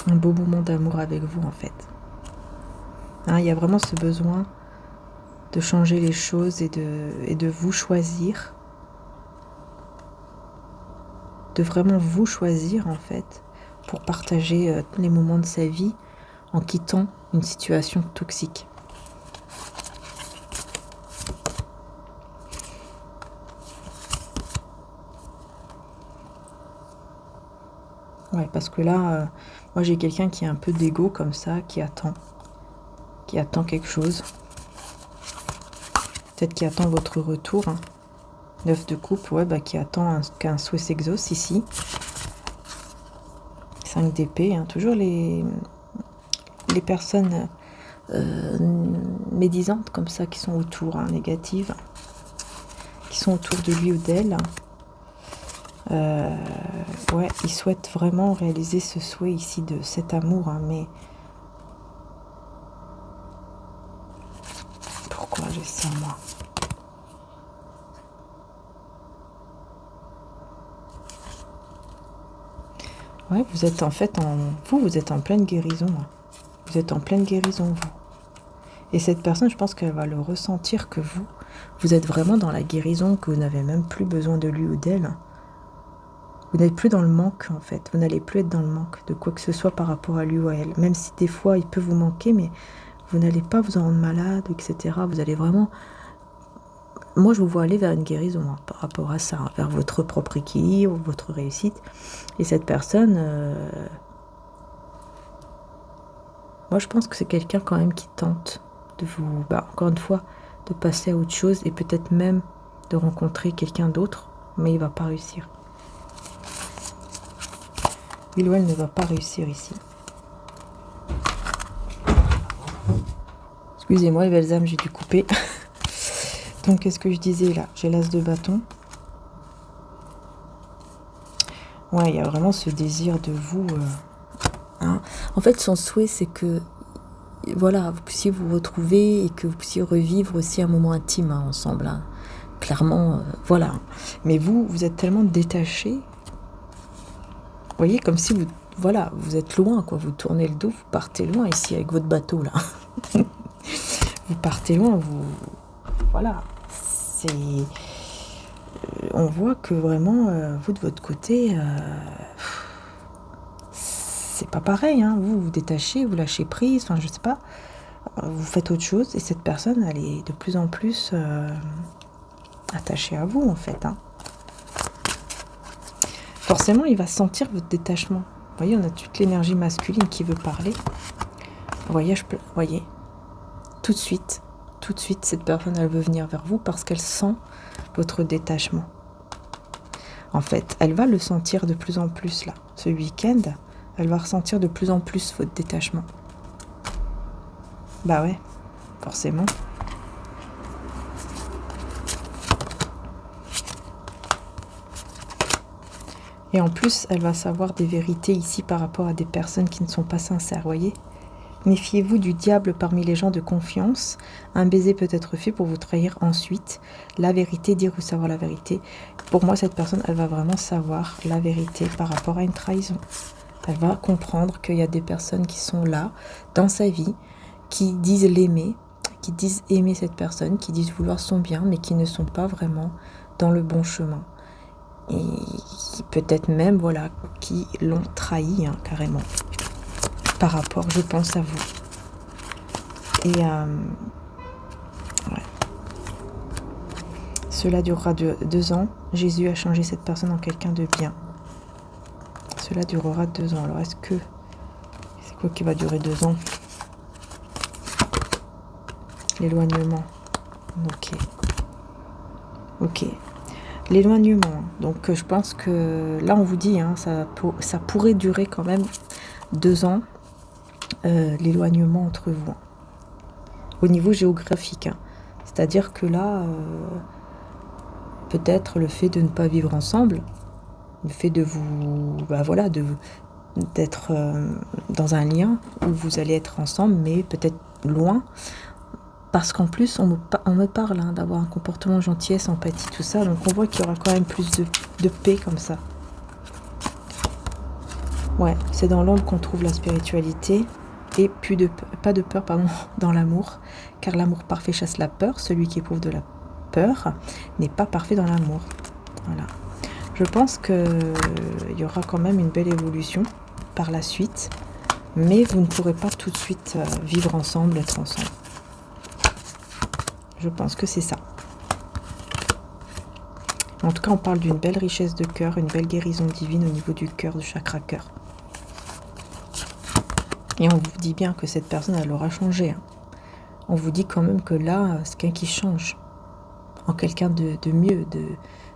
beau moment d'amour avec vous, en fait. Hein, il y a vraiment ce besoin de changer les choses et de vous choisir. De vraiment vous choisir, en fait, pour partager les moments de sa vie en quittant une situation toxique. Ouais, parce que là, moi j'ai quelqu'un qui a un peu d'ego comme ça, qui attend quelque chose. Peut-être qui attend votre retour. Hein. 9 de coupe, ouais, bah qui attend qu'un souhait s'exauce ici. 5 d'épée, hein. Toujours les personnes médisantes comme ça qui sont autour, hein, négatives, qui sont autour de lui ou d'elle. Ouais, il souhaite vraiment réaliser ce souhait ici de cet amour, hein, mais pourquoi j'ai ça moi? Ouais, vous êtes en fait vous êtes en pleine guérison. Hein. Vous êtes en pleine guérison, vous. Et cette personne, je pense qu'elle va le ressentir que vous êtes vraiment dans la guérison, que vous n'avez même plus besoin de lui ou d'elle. Vous n'êtes plus dans le manque, en fait. Vous n'allez plus être dans le manque de quoi que ce soit par rapport à lui ou à elle. Même si des fois, il peut vous manquer, mais vous n'allez pas vous en rendre malade, etc. Vous allez vraiment... Moi, je vous vois aller vers une guérison hein, par rapport à ça, hein, vers votre propre équilibre, votre réussite. Et cette personne... Moi, je pense que c'est quelqu'un quand même qui tente de vous... Bah, encore une fois, de passer à autre chose et peut-être même de rencontrer quelqu'un d'autre, mais il ne va pas réussir. Il ou elle ne va pas réussir ici. Excusez-moi, les belles âmes, j'ai dû couper. Donc, qu'est-ce que je disais là? J'ai l'as de bâton. Ouais, il y a vraiment ce désir de vous... hein. En fait, son souhait, c'est que voilà, vous puissiez vous retrouver et que vous puissiez revivre aussi un moment intime hein, ensemble. Hein. Clairement, voilà. Mais vous êtes tellement détachés. Vous voyez, comme si vous... Voilà, vous êtes loin, quoi. Vous tournez le dos, vous partez loin ici avec votre bateau, là. Vous partez loin, vous... Voilà. C'est... On voit que vraiment, vous, de votre côté... c'est pas pareil, hein. Vous détachez, vous lâchez prise, enfin, je sais pas. Vous faites autre chose et cette personne, elle est de plus en plus attachée à vous, en fait, hein. Forcément, il va sentir votre détachement. Vous voyez, on a toute l'énergie masculine qui veut parler. Voyez, voyez, tout de suite, cette personne, elle veut venir vers vous parce qu'elle sent votre détachement. En fait, elle va le sentir de plus en plus, là. Ce week-end, elle va ressentir de plus en plus votre détachement. Bah ouais, forcément. Et en plus, elle va savoir des vérités ici par rapport à des personnes qui ne sont pas sincères, voyez. Méfiez-vous du diable parmi les gens de confiance. Un baiser peut être fait pour vous trahir ensuite. La vérité, dire ou savoir la vérité. Pour moi, cette personne, elle va vraiment savoir la vérité par rapport à une trahison. Elle va comprendre qu'il y a des personnes qui sont là, dans sa vie, qui disent l'aimer, qui disent aimer cette personne, qui disent vouloir son bien, mais qui ne sont pas vraiment dans le bon chemin. Et peut-être même, voilà, qui l'ont trahi, hein, carrément. Par rapport, je pense, à vous. Et ouais. Cela durera 2 ans. Jésus a changé cette personne en quelqu'un de bien. Cela durera 2 ans. Alors, est-ce que... C'est quoi qui va durer 2 ans? L'éloignement. Ok. Ok. L'éloignement. Donc, je pense que... Là, on vous dit, hein, ça pourrait durer quand même 2 ans. L'éloignement entre vous. Au niveau géographique. Hein. C'est-à-dire que là... peut-être le fait de ne pas vivre ensemble, le fait de vous, voilà, d'être dans un lien où vous allez être ensemble, mais peut-être loin, parce qu'en plus on me parle hein, d'avoir un comportement gentillesse, empathie, tout ça, donc on voit qu'il y aura quand même plus de paix comme ça. Ouais, c'est dans l'ombre qu'on trouve la spiritualité et pas de peur, pardon, dans l'amour, car l'amour parfait chasse la peur, celui qui éprouve de la peur n'est pas parfait dans l'amour. Voilà. Je pense qu'il y aura quand même une belle évolution par la suite, mais vous ne pourrez pas tout de suite vivre ensemble, être ensemble. Je pense que c'est ça. En tout cas, on parle d'une belle richesse de cœur, une belle guérison divine au niveau du cœur, du chakra cœur. Et on vous dit bien que cette personne, elle aura changé. Hein. On vous dit quand même que là, c'est quelqu'un qui change. En quelqu'un de mieux,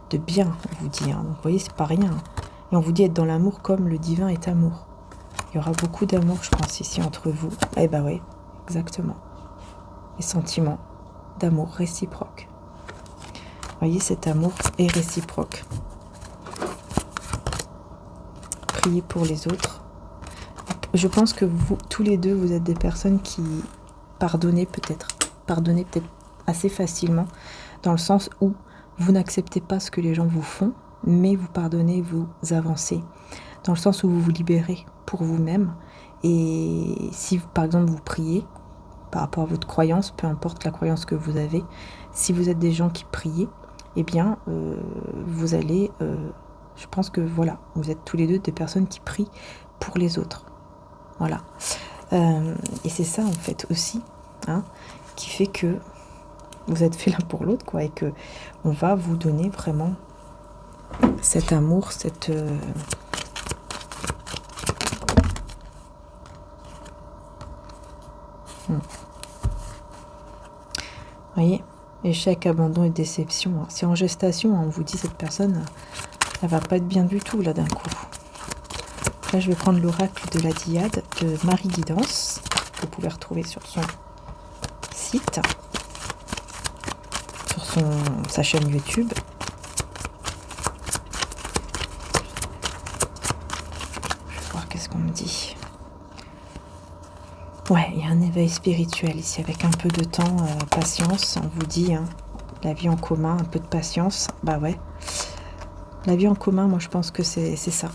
de bien, on vous dit. Hein. Donc, vous voyez, c'est pas rien. Et on vous dit être dans l'amour comme le divin est amour. Il y aura beaucoup d'amour, je pense, ici, entre vous. Eh ben oui, exactement. Les sentiments d'amour réciproque. Vous voyez, cet amour est réciproque. Priez pour les autres. Je pense que vous, tous les deux, vous êtes des personnes qui pardonnez peut-être assez facilement, dans le sens où vous n'acceptez pas ce que les gens vous font, mais vous pardonnez, vous avancez. Dans le sens où vous vous libérez pour vous-même. Et si, par exemple, vous priez par rapport à votre croyance, peu importe la croyance que vous avez, si vous êtes des gens qui priez, eh bien, vous allez... je pense que, voilà, vous êtes tous les deux des personnes qui prient pour les autres. Voilà. Et c'est ça, en fait, aussi, hein, qui fait que vous êtes fait l'un pour l'autre, quoi, et que on va vous donner vraiment cet amour, cette... Vous voyez, échec, abandon et déception. C'est en gestation, on vous dit cette personne, elle va pas être bien du tout, là, d'un coup. Là, je vais prendre l'oracle de la Dyade de Marie Guidance, que vous pouvez retrouver sur son site, sur sa chaîne YouTube. Je vais voir qu'est-ce qu'on me dit. Ouais, il y a un éveil spirituel ici, avec un peu de temps, patience, on vous dit, hein, la vie en commun, un peu de patience, bah ouais. La vie en commun, moi je pense que c'est ça.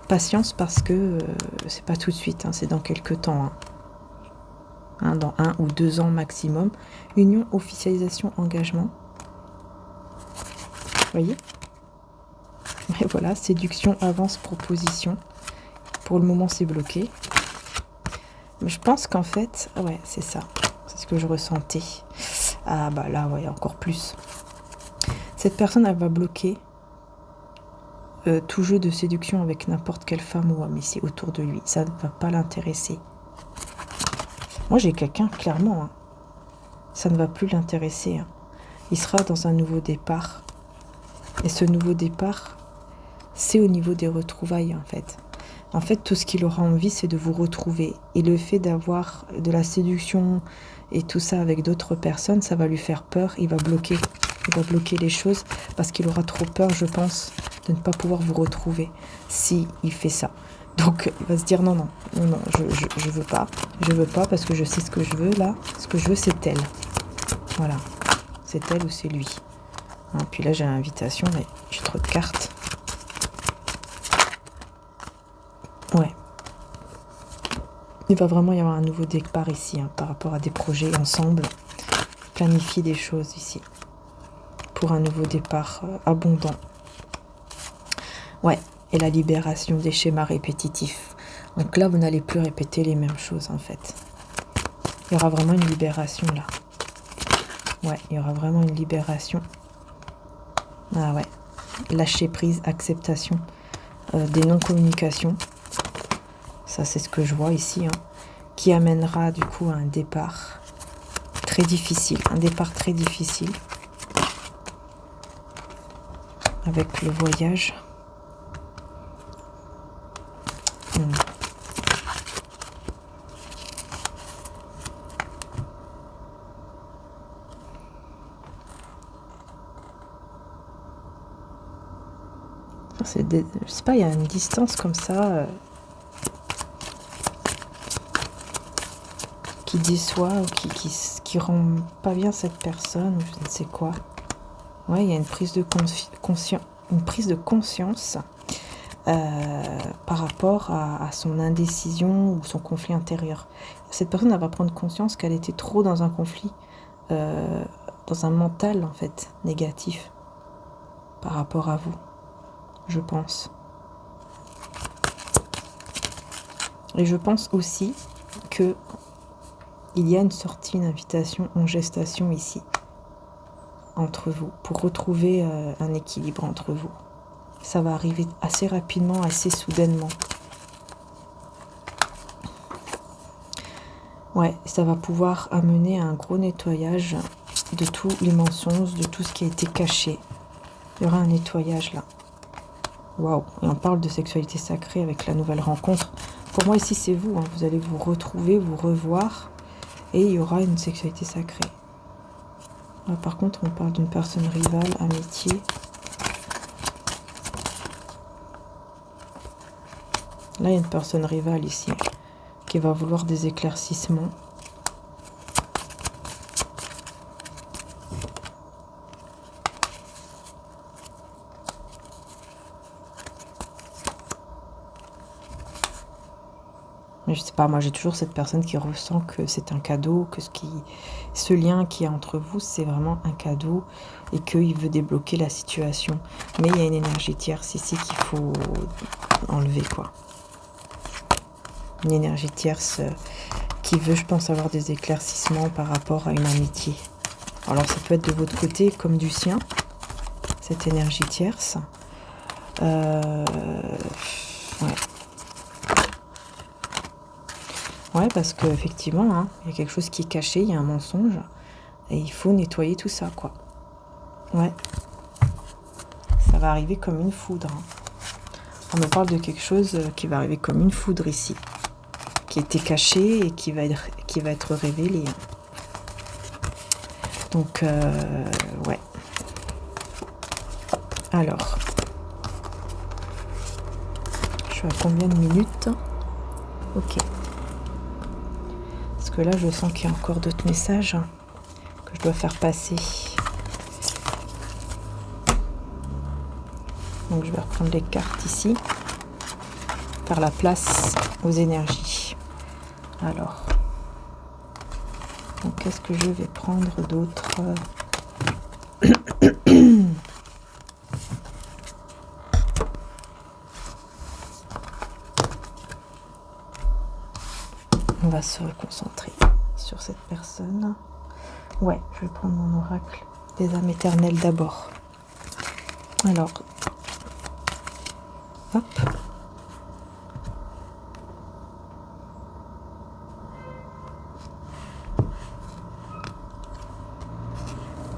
Patience parce que c'est pas tout de suite, hein, c'est dans quelques temps. Hein. Hein, dans 1 ou 2 ans maximum. Union, officialisation, engagement. Vous voyez? Et voilà, séduction, avance, proposition. Pour le moment, c'est bloqué. Mais je pense qu'en fait, ouais, c'est ça. C'est ce que je ressentais. Ah bah là, ouais, encore plus. Cette personne, elle va bloquer tout jeu de séduction avec n'importe quelle femme ou homme ici autour de lui. Ça ne va pas l'intéresser. Moi, j'ai quelqu'un, clairement, hein, ça ne va plus l'intéresser. Hein. Il sera dans un nouveau départ. Et ce nouveau départ, c'est au niveau des retrouvailles, en fait. En fait, tout ce qu'il aura envie, c'est de vous retrouver. Et le fait d'avoir de la séduction et tout ça avec d'autres personnes, ça va lui faire peur. Il va bloquer les choses parce qu'il aura trop peur, je pense, de ne pas pouvoir vous retrouver si il fait ça. Donc il va se dire non, non, non, non, je veux pas. Je veux pas parce que je sais ce que je veux là. Ce que je veux, c'est elle. Voilà. C'est elle ou c'est lui. Hein, puis là, j'ai l'invitation, mais j'ai trop de cartes. Ouais. Il va vraiment y avoir un nouveau départ ici, hein, par rapport à des projets ensemble. Planifier des choses ici. Pour un nouveau départ abondant. Ouais. Et la libération des schémas répétitifs. Donc là, vous n'allez plus répéter les mêmes choses, en fait. Il y aura vraiment une libération, là. Ouais, il y aura vraiment une libération. Ah ouais. Lâcher prise, acceptation des non-communications. Ça, c'est ce que je vois ici. Hein, qui amènera, du coup, à un départ très difficile. Un départ très difficile. Avec le voyage. Je sais pas, il y a une distance comme ça qui déçoit ou qui rend pas bien cette personne ou je ne sais quoi. Ouais, il y a une prise de conscience par rapport à son indécision ou son conflit intérieur. Cette personne, elle va prendre conscience qu'elle était trop dans un conflit, dans un mental en fait négatif par rapport à vous, je pense. Et je pense aussi que il y a une sortie, une invitation en gestation ici entre vous pour retrouver un équilibre entre vous. Ça va arriver assez rapidement, assez soudainement. Ouais, ça va pouvoir amener à un gros nettoyage de tous les mensonges, de tout ce qui a été caché. Il y aura un nettoyage là. Waouh! Et on parle de sexualité sacrée avec la nouvelle rencontre. Pour moi ici c'est vous, hein. Vous allez vous retrouver, vous revoir et il y aura une sexualité sacrée. Là, par contre on parle d'une personne rivale, amitié. Là, il y a une personne rivale ici qui va vouloir des éclaircissements. Mais je sais pas, moi j'ai toujours cette personne qui ressent que c'est un cadeau, que ce lien qui est entre vous, c'est vraiment un cadeau et qu'il veut débloquer la situation. Mais il y a une énergie tierce ici qu'il faut enlever, quoi. Une énergie tierce qui veut, je pense, avoir des éclaircissements par rapport à une amitié. Alors ça peut être de votre côté comme du sien, cette énergie tierce. Ouais. Ouais, parce qu'effectivement, hein, il y a quelque chose qui est caché, il y a un mensonge, et il faut nettoyer tout ça, quoi. Ouais. Ça va arriver comme une foudre. Hein. On me parle de quelque chose qui va arriver comme une foudre ici, qui était caché et qui va être révélé. Donc, ouais. Alors, je suis à combien de minutes? Ok. Parce que là, je sens qu'il y a encore d'autres messages que je dois faire passer. Donc, je vais reprendre les cartes ici, faire la place aux énergies. Alors, donc qu'est-ce que je vais prendre d'autre? On va se reconcentrer sur cette personne. Ouais, je vais prendre mon oracle des âmes éternelles d'abord. Alors, hop.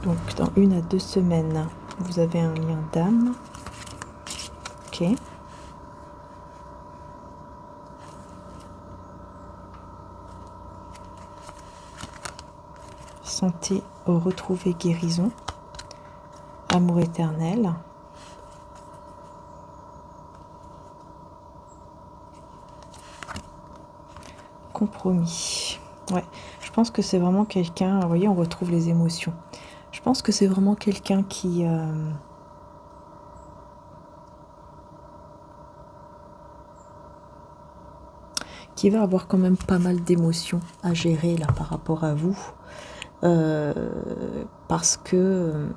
Donc, dans 1 à 2 semaines, vous avez un lien d'âme. Ok. Santé, retrouver guérison. Amour éternel. compromis. Ouais, je pense que c'est vraiment quelqu'un, vous voyez, on retrouve les émotions. Je pense que c'est vraiment quelqu'un qui va avoir quand même pas mal d'émotions à gérer là par rapport à vous. Parce que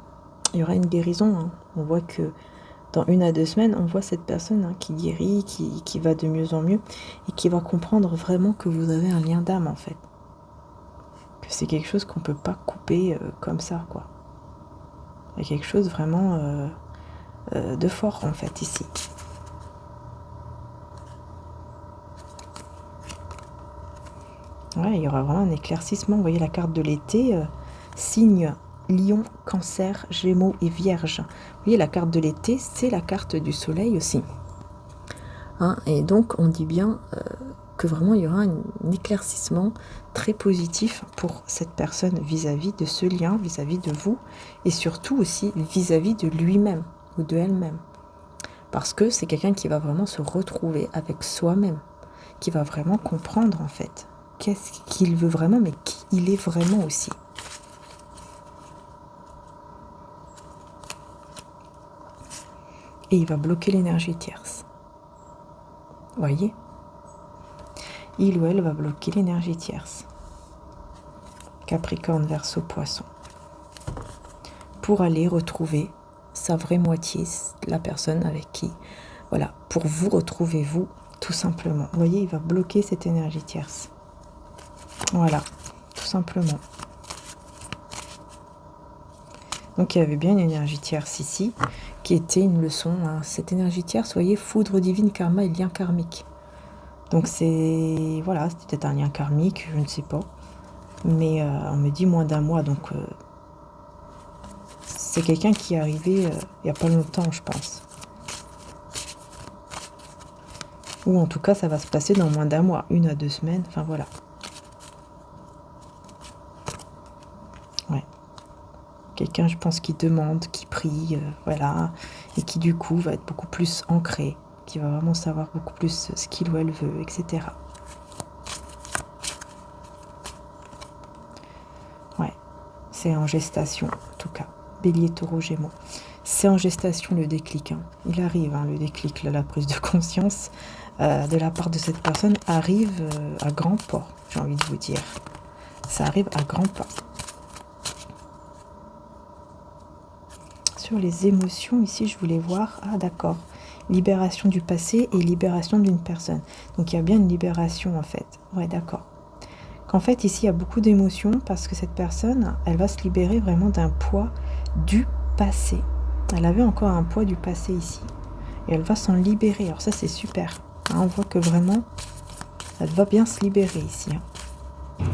il y aura une guérison. Hein. On voit que dans 1 à 2 semaines, on voit cette personne qui guérit, qui va de mieux en mieux et qui va comprendre vraiment que vous avez un lien d'âme en fait. Que c'est quelque chose qu'on ne peut pas couper comme ça, quoi. Il y a quelque chose vraiment de fort en fait ici. Ouais, il y aura vraiment un éclaircissement. Vous voyez la carte de l'été, signe Lion, Cancer, Gémeaux et Vierge. Vous voyez la carte de l'été, c'est la carte du soleil aussi. Hein, et donc on dit bien que vraiment il y aura un éclaircissement très positif pour cette personne vis-à-vis de ce lien, vis-à-vis de vous, et surtout aussi vis-à-vis de lui-même ou de elle-même. Parce que c'est quelqu'un qui va vraiment se retrouver avec soi-même, qui va vraiment comprendre en fait qu'est-ce qu'il veut vraiment, mais qui il est vraiment aussi. Et il va bloquer l'énergie tierce. Voyez ? Il ou elle va bloquer l'énergie tierce. Capricorne, Verseau, Poisson. Pour aller retrouver sa vraie moitié, la personne avec qui, voilà, pour vous retrouver vous, tout simplement. Vous voyez, il va bloquer cette énergie tierce. Voilà, tout simplement. Donc il y avait bien une énergie tierce ici, qui était une leçon. Hein. Cette énergie tierce, vous voyez, foudre divine, karma et lien karmique. Donc c'est, voilà, c'était peut-être un lien karmique, je ne sais pas. Mais on me dit moins d'1 mois, donc c'est quelqu'un qui est arrivé il n'y a pas longtemps, je pense. Ou en tout cas, ça va se passer dans moins d'1 mois, 1 à 2 semaines, enfin voilà. Ouais. Quelqu'un, je pense, qui demande, qui prie, voilà, et qui du coup va être beaucoup plus ancré, qui va vraiment savoir beaucoup plus ce qu'il ou elle veut, etc. Ouais, c'est en gestation, en tout cas. Bélier, Taureau, Gémeaux. C'est en gestation le déclic. Hein. Il arrive, hein, le déclic, là, la prise de conscience de la part de cette personne arrive à grands pas, j'ai envie de vous dire. Ça arrive à grands pas. Sur les émotions, ici, je voulais voir, ah d'accord, libération du passé et libération d'une personne. Donc il y a bien une libération en fait. Ouais, d'accord. Qu'en fait, ici, il y a beaucoup d'émotions parce que cette personne, elle va se libérer vraiment d'un poids du passé. Elle avait encore un poids du passé ici. Et elle va s'en libérer. Alors ça, c'est super. Hein, on voit que vraiment, elle va bien se libérer ici. Hein.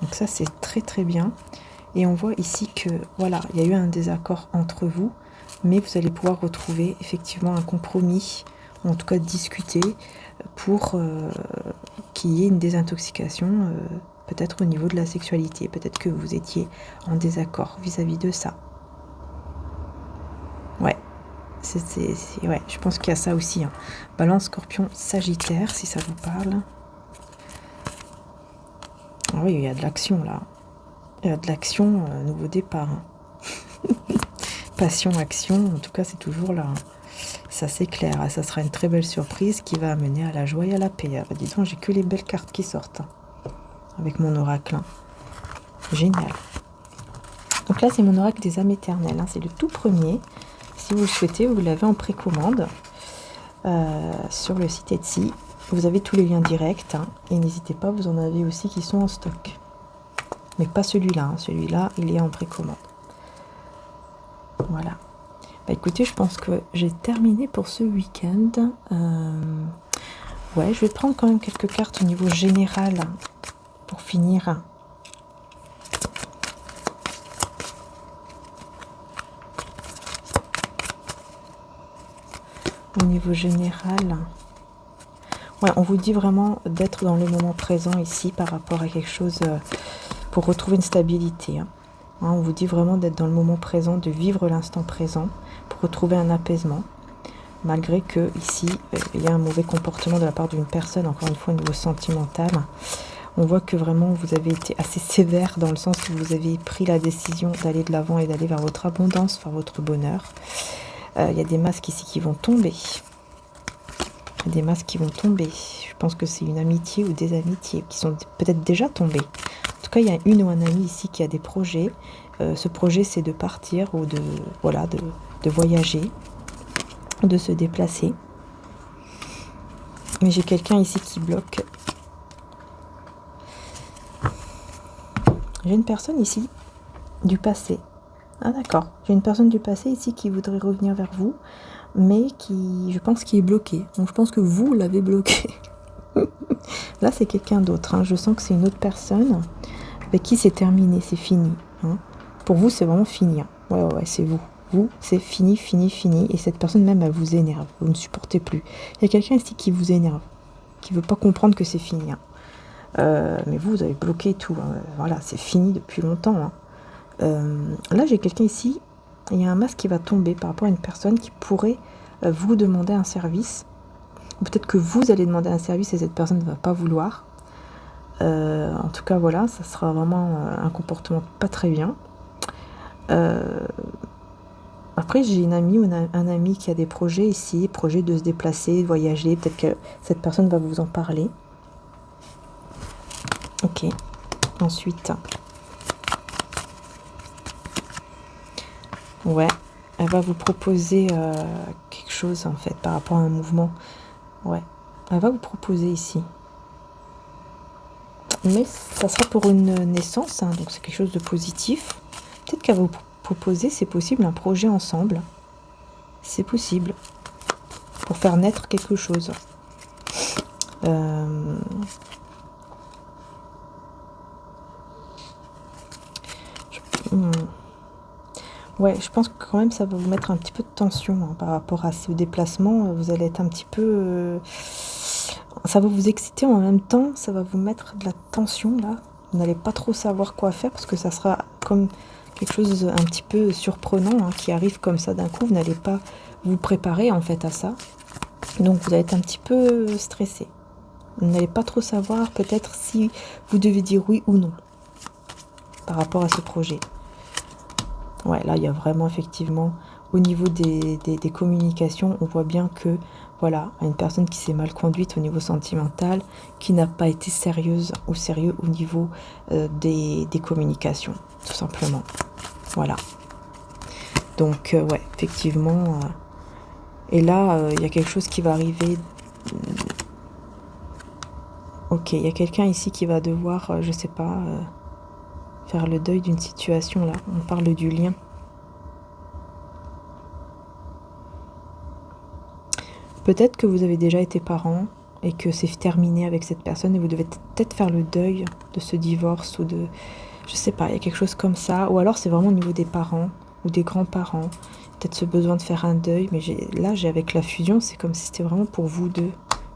Donc ça, c'est très très bien. Et on voit ici que, voilà, il y a eu un désaccord entre vous, mais vous allez pouvoir retrouver effectivement un compromis, ou en tout cas discuter pour qu'il y ait une désintoxication, peut-être au niveau de la sexualité. Peut-être que vous étiez en désaccord vis-à-vis de ça. Ouais. Ouais, je pense qu'il y a ça aussi. Hein. Balance, Scorpion, Sagittaire, si ça vous parle. Ah oui, il y a de l'action là. Il y a de l'action, nouveau départ. Hein. Passion, action, en tout cas c'est toujours là. Hein. Ça c'est clair, hein. Ça sera une très belle surprise qui va amener à la joie et à la paix. Ah, dis donc, j'ai que les belles cartes qui sortent. Hein, avec mon oracle. Hein. Génial. Donc là c'est mon oracle des âmes éternelles. Hein. C'est le tout premier. Si vous le souhaitez, vous l'avez en précommande sur le site Etsy. Vous avez tous les liens directs. Hein, et n'hésitez pas, vous en avez aussi qui sont en stock. Mais pas celui-là. Hein. Celui-là, il est en précommande. Voilà. Bah écoutez, je pense que j'ai terminé pour ce week-end. Ouais, je vais prendre quand même quelques cartes au niveau général hein, pour finir. Au niveau général, ouais, on vous dit vraiment d'être dans le moment présent ici par rapport à quelque chose pour retrouver une stabilité. Hein. Hein, on vous dit vraiment d'être dans le moment présent, de vivre l'instant présent pour retrouver un apaisement. malgré que ici, il y a un mauvais comportement de la part d'une personne, encore une fois au niveau sentimental. On voit que vraiment vous avez été assez sévère dans le sens où vous avez pris la décision d'aller de l'avant et d'aller vers votre abondance, vers votre bonheur. Il y a des masques ici qui vont tomber. Des masques qui vont tomber. Je pense que c'est une amitié ou des amitiés qui sont peut-être déjà tombées. En tout cas, il y a une ou un ami ici qui a des projets. Ce projet, c'est de partir ou de, voilà, de voyager, de se déplacer. Mais j'ai quelqu'un ici qui bloque. J'ai une personne ici du passé. Ah d'accord, j'ai une personne du passé ici qui voudrait revenir vers vous, mais qui, je pense, qui est bloqué. Donc je pense que vous l'avez bloqué. Là, c'est quelqu'un d'autre. Hein. Je sens que c'est une autre personne avec qui c'est terminé, c'est fini. Hein. Pour vous, c'est vraiment fini. Hein. Ouais, c'est vous. Vous, c'est fini, fini, fini. Et cette personne même, elle vous énerve. Vous ne supportez plus. Il y a quelqu'un ici qui vous énerve, qui ne veut pas comprendre que c'est fini. Hein. Mais vous avez bloqué tout. Hein. Voilà, c'est fini depuis longtemps. Hein. Là, j'ai quelqu'un ici. Il y a un masque qui va tomber par rapport à une personne qui pourrait vous demander un service. Peut-être que vous allez demander un service et cette personne ne va pas vouloir. En tout cas, voilà, ça sera vraiment un comportement pas très bien. Après, j'ai une amie ou un ami qui a des projets ici, projet de se déplacer, de voyager. Peut-être que cette personne va vous en parler. Ok. Ensuite. Ouais. Elle va vous proposer quelque chose, en fait, par rapport à un mouvement. Ouais. Elle va vous proposer ici. Mais ça sera pour une naissance, hein, donc c'est quelque chose de positif. Peut-être qu'elle va vous proposer, c'est possible, un projet ensemble. C'est possible. Pour faire naître quelque chose. Ouais, je pense que quand même ça va vous mettre un petit peu de tension hein, par rapport à ce déplacement. Vous allez être un petit peu... ça va vous exciter en même temps, ça va vous mettre de la tension là. Vous n'allez pas trop savoir quoi faire parce que ça sera comme quelque chose un petit peu surprenant hein, qui arrive comme ça d'un coup. Vous n'allez pas vous préparer en fait à ça. Donc vous allez être un petit peu stressé. Vous n'allez pas trop savoir peut-être si vous devez dire oui ou non par rapport à ce projet. Ouais, là, il y a vraiment effectivement, au niveau des communications, on voit bien que, voilà, une personne qui s'est mal conduite au niveau sentimental, qui n'a pas été sérieuse ou sérieux au niveau des communications, tout simplement. Voilà. Donc, ouais, effectivement. Et là, il y a quelque chose qui va arriver. Ok, il y a quelqu'un ici qui va devoir, je sais pas... faire le deuil d'une situation là. On parle du lien. Peut-être que vous avez déjà été parent et que c'est terminé avec cette personne et vous devez peut-être faire le deuil de ce divorce ou de... Je sais pas, il y a quelque chose comme ça. Ou alors c'est vraiment au niveau des parents ou des grands-parents. Peut-être ce besoin de faire un deuil. Mais là, j'ai avec la fusion, c'est comme si c'était vraiment pour vous deux.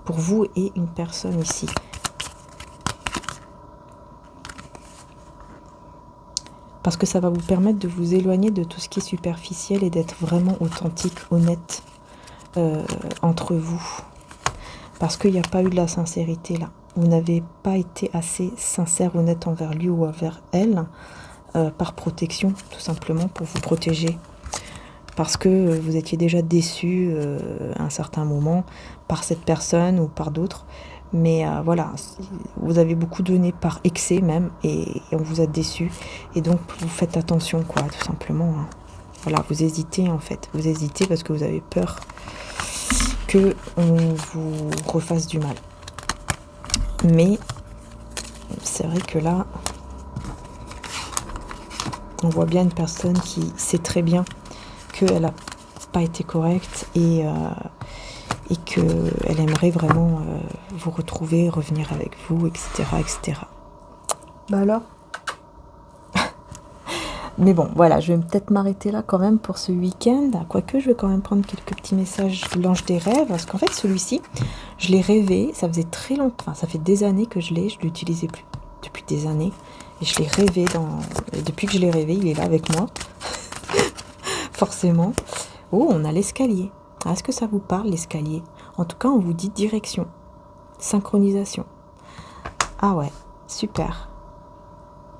Pour vous et une personne ici. Parce que ça va vous permettre de vous éloigner de tout ce qui est superficiel et d'être vraiment authentique, honnête entre vous. Parce qu'il n'y a pas eu de la sincérité là. Vous n'avez pas été assez sincère, honnête envers lui ou envers elle, par protection, tout simplement, pour vous protéger. Parce que vous étiez déjà déçu à un certain moment par cette personne ou par d'autres. Mais voilà, vous avez beaucoup donné par excès même et on vous a déçu. Et donc, vous faites attention, quoi, tout simplement. Hein. Voilà, vous hésitez en fait. Vous hésitez parce que vous avez peur qu'on vous refasse du mal. Mais c'est vrai que là, on voit bien une personne qui sait très bien qu'elle n'a pas été correcte et qu'elle aimerait vraiment vous retrouver, revenir avec vous, etc. etc. Bah alors. Mais bon, voilà, je vais peut-être m'arrêter là quand même pour ce week-end. Quoique, je vais quand même prendre quelques petits messages de l'ange des rêves. Parce qu'en fait, celui-ci, je l'ai rêvé. Ça faisait très longtemps. Enfin, ça fait des années que je l'utilisais plus. Depuis des années. Et je l'ai rêvé et depuis que je l'ai rêvé, il est là avec moi. Forcément. Oh, on a l'escalier. Est-ce que ça vous parle, l'escalier? En tout cas, on vous dit direction, synchronisation. Ah ouais, super.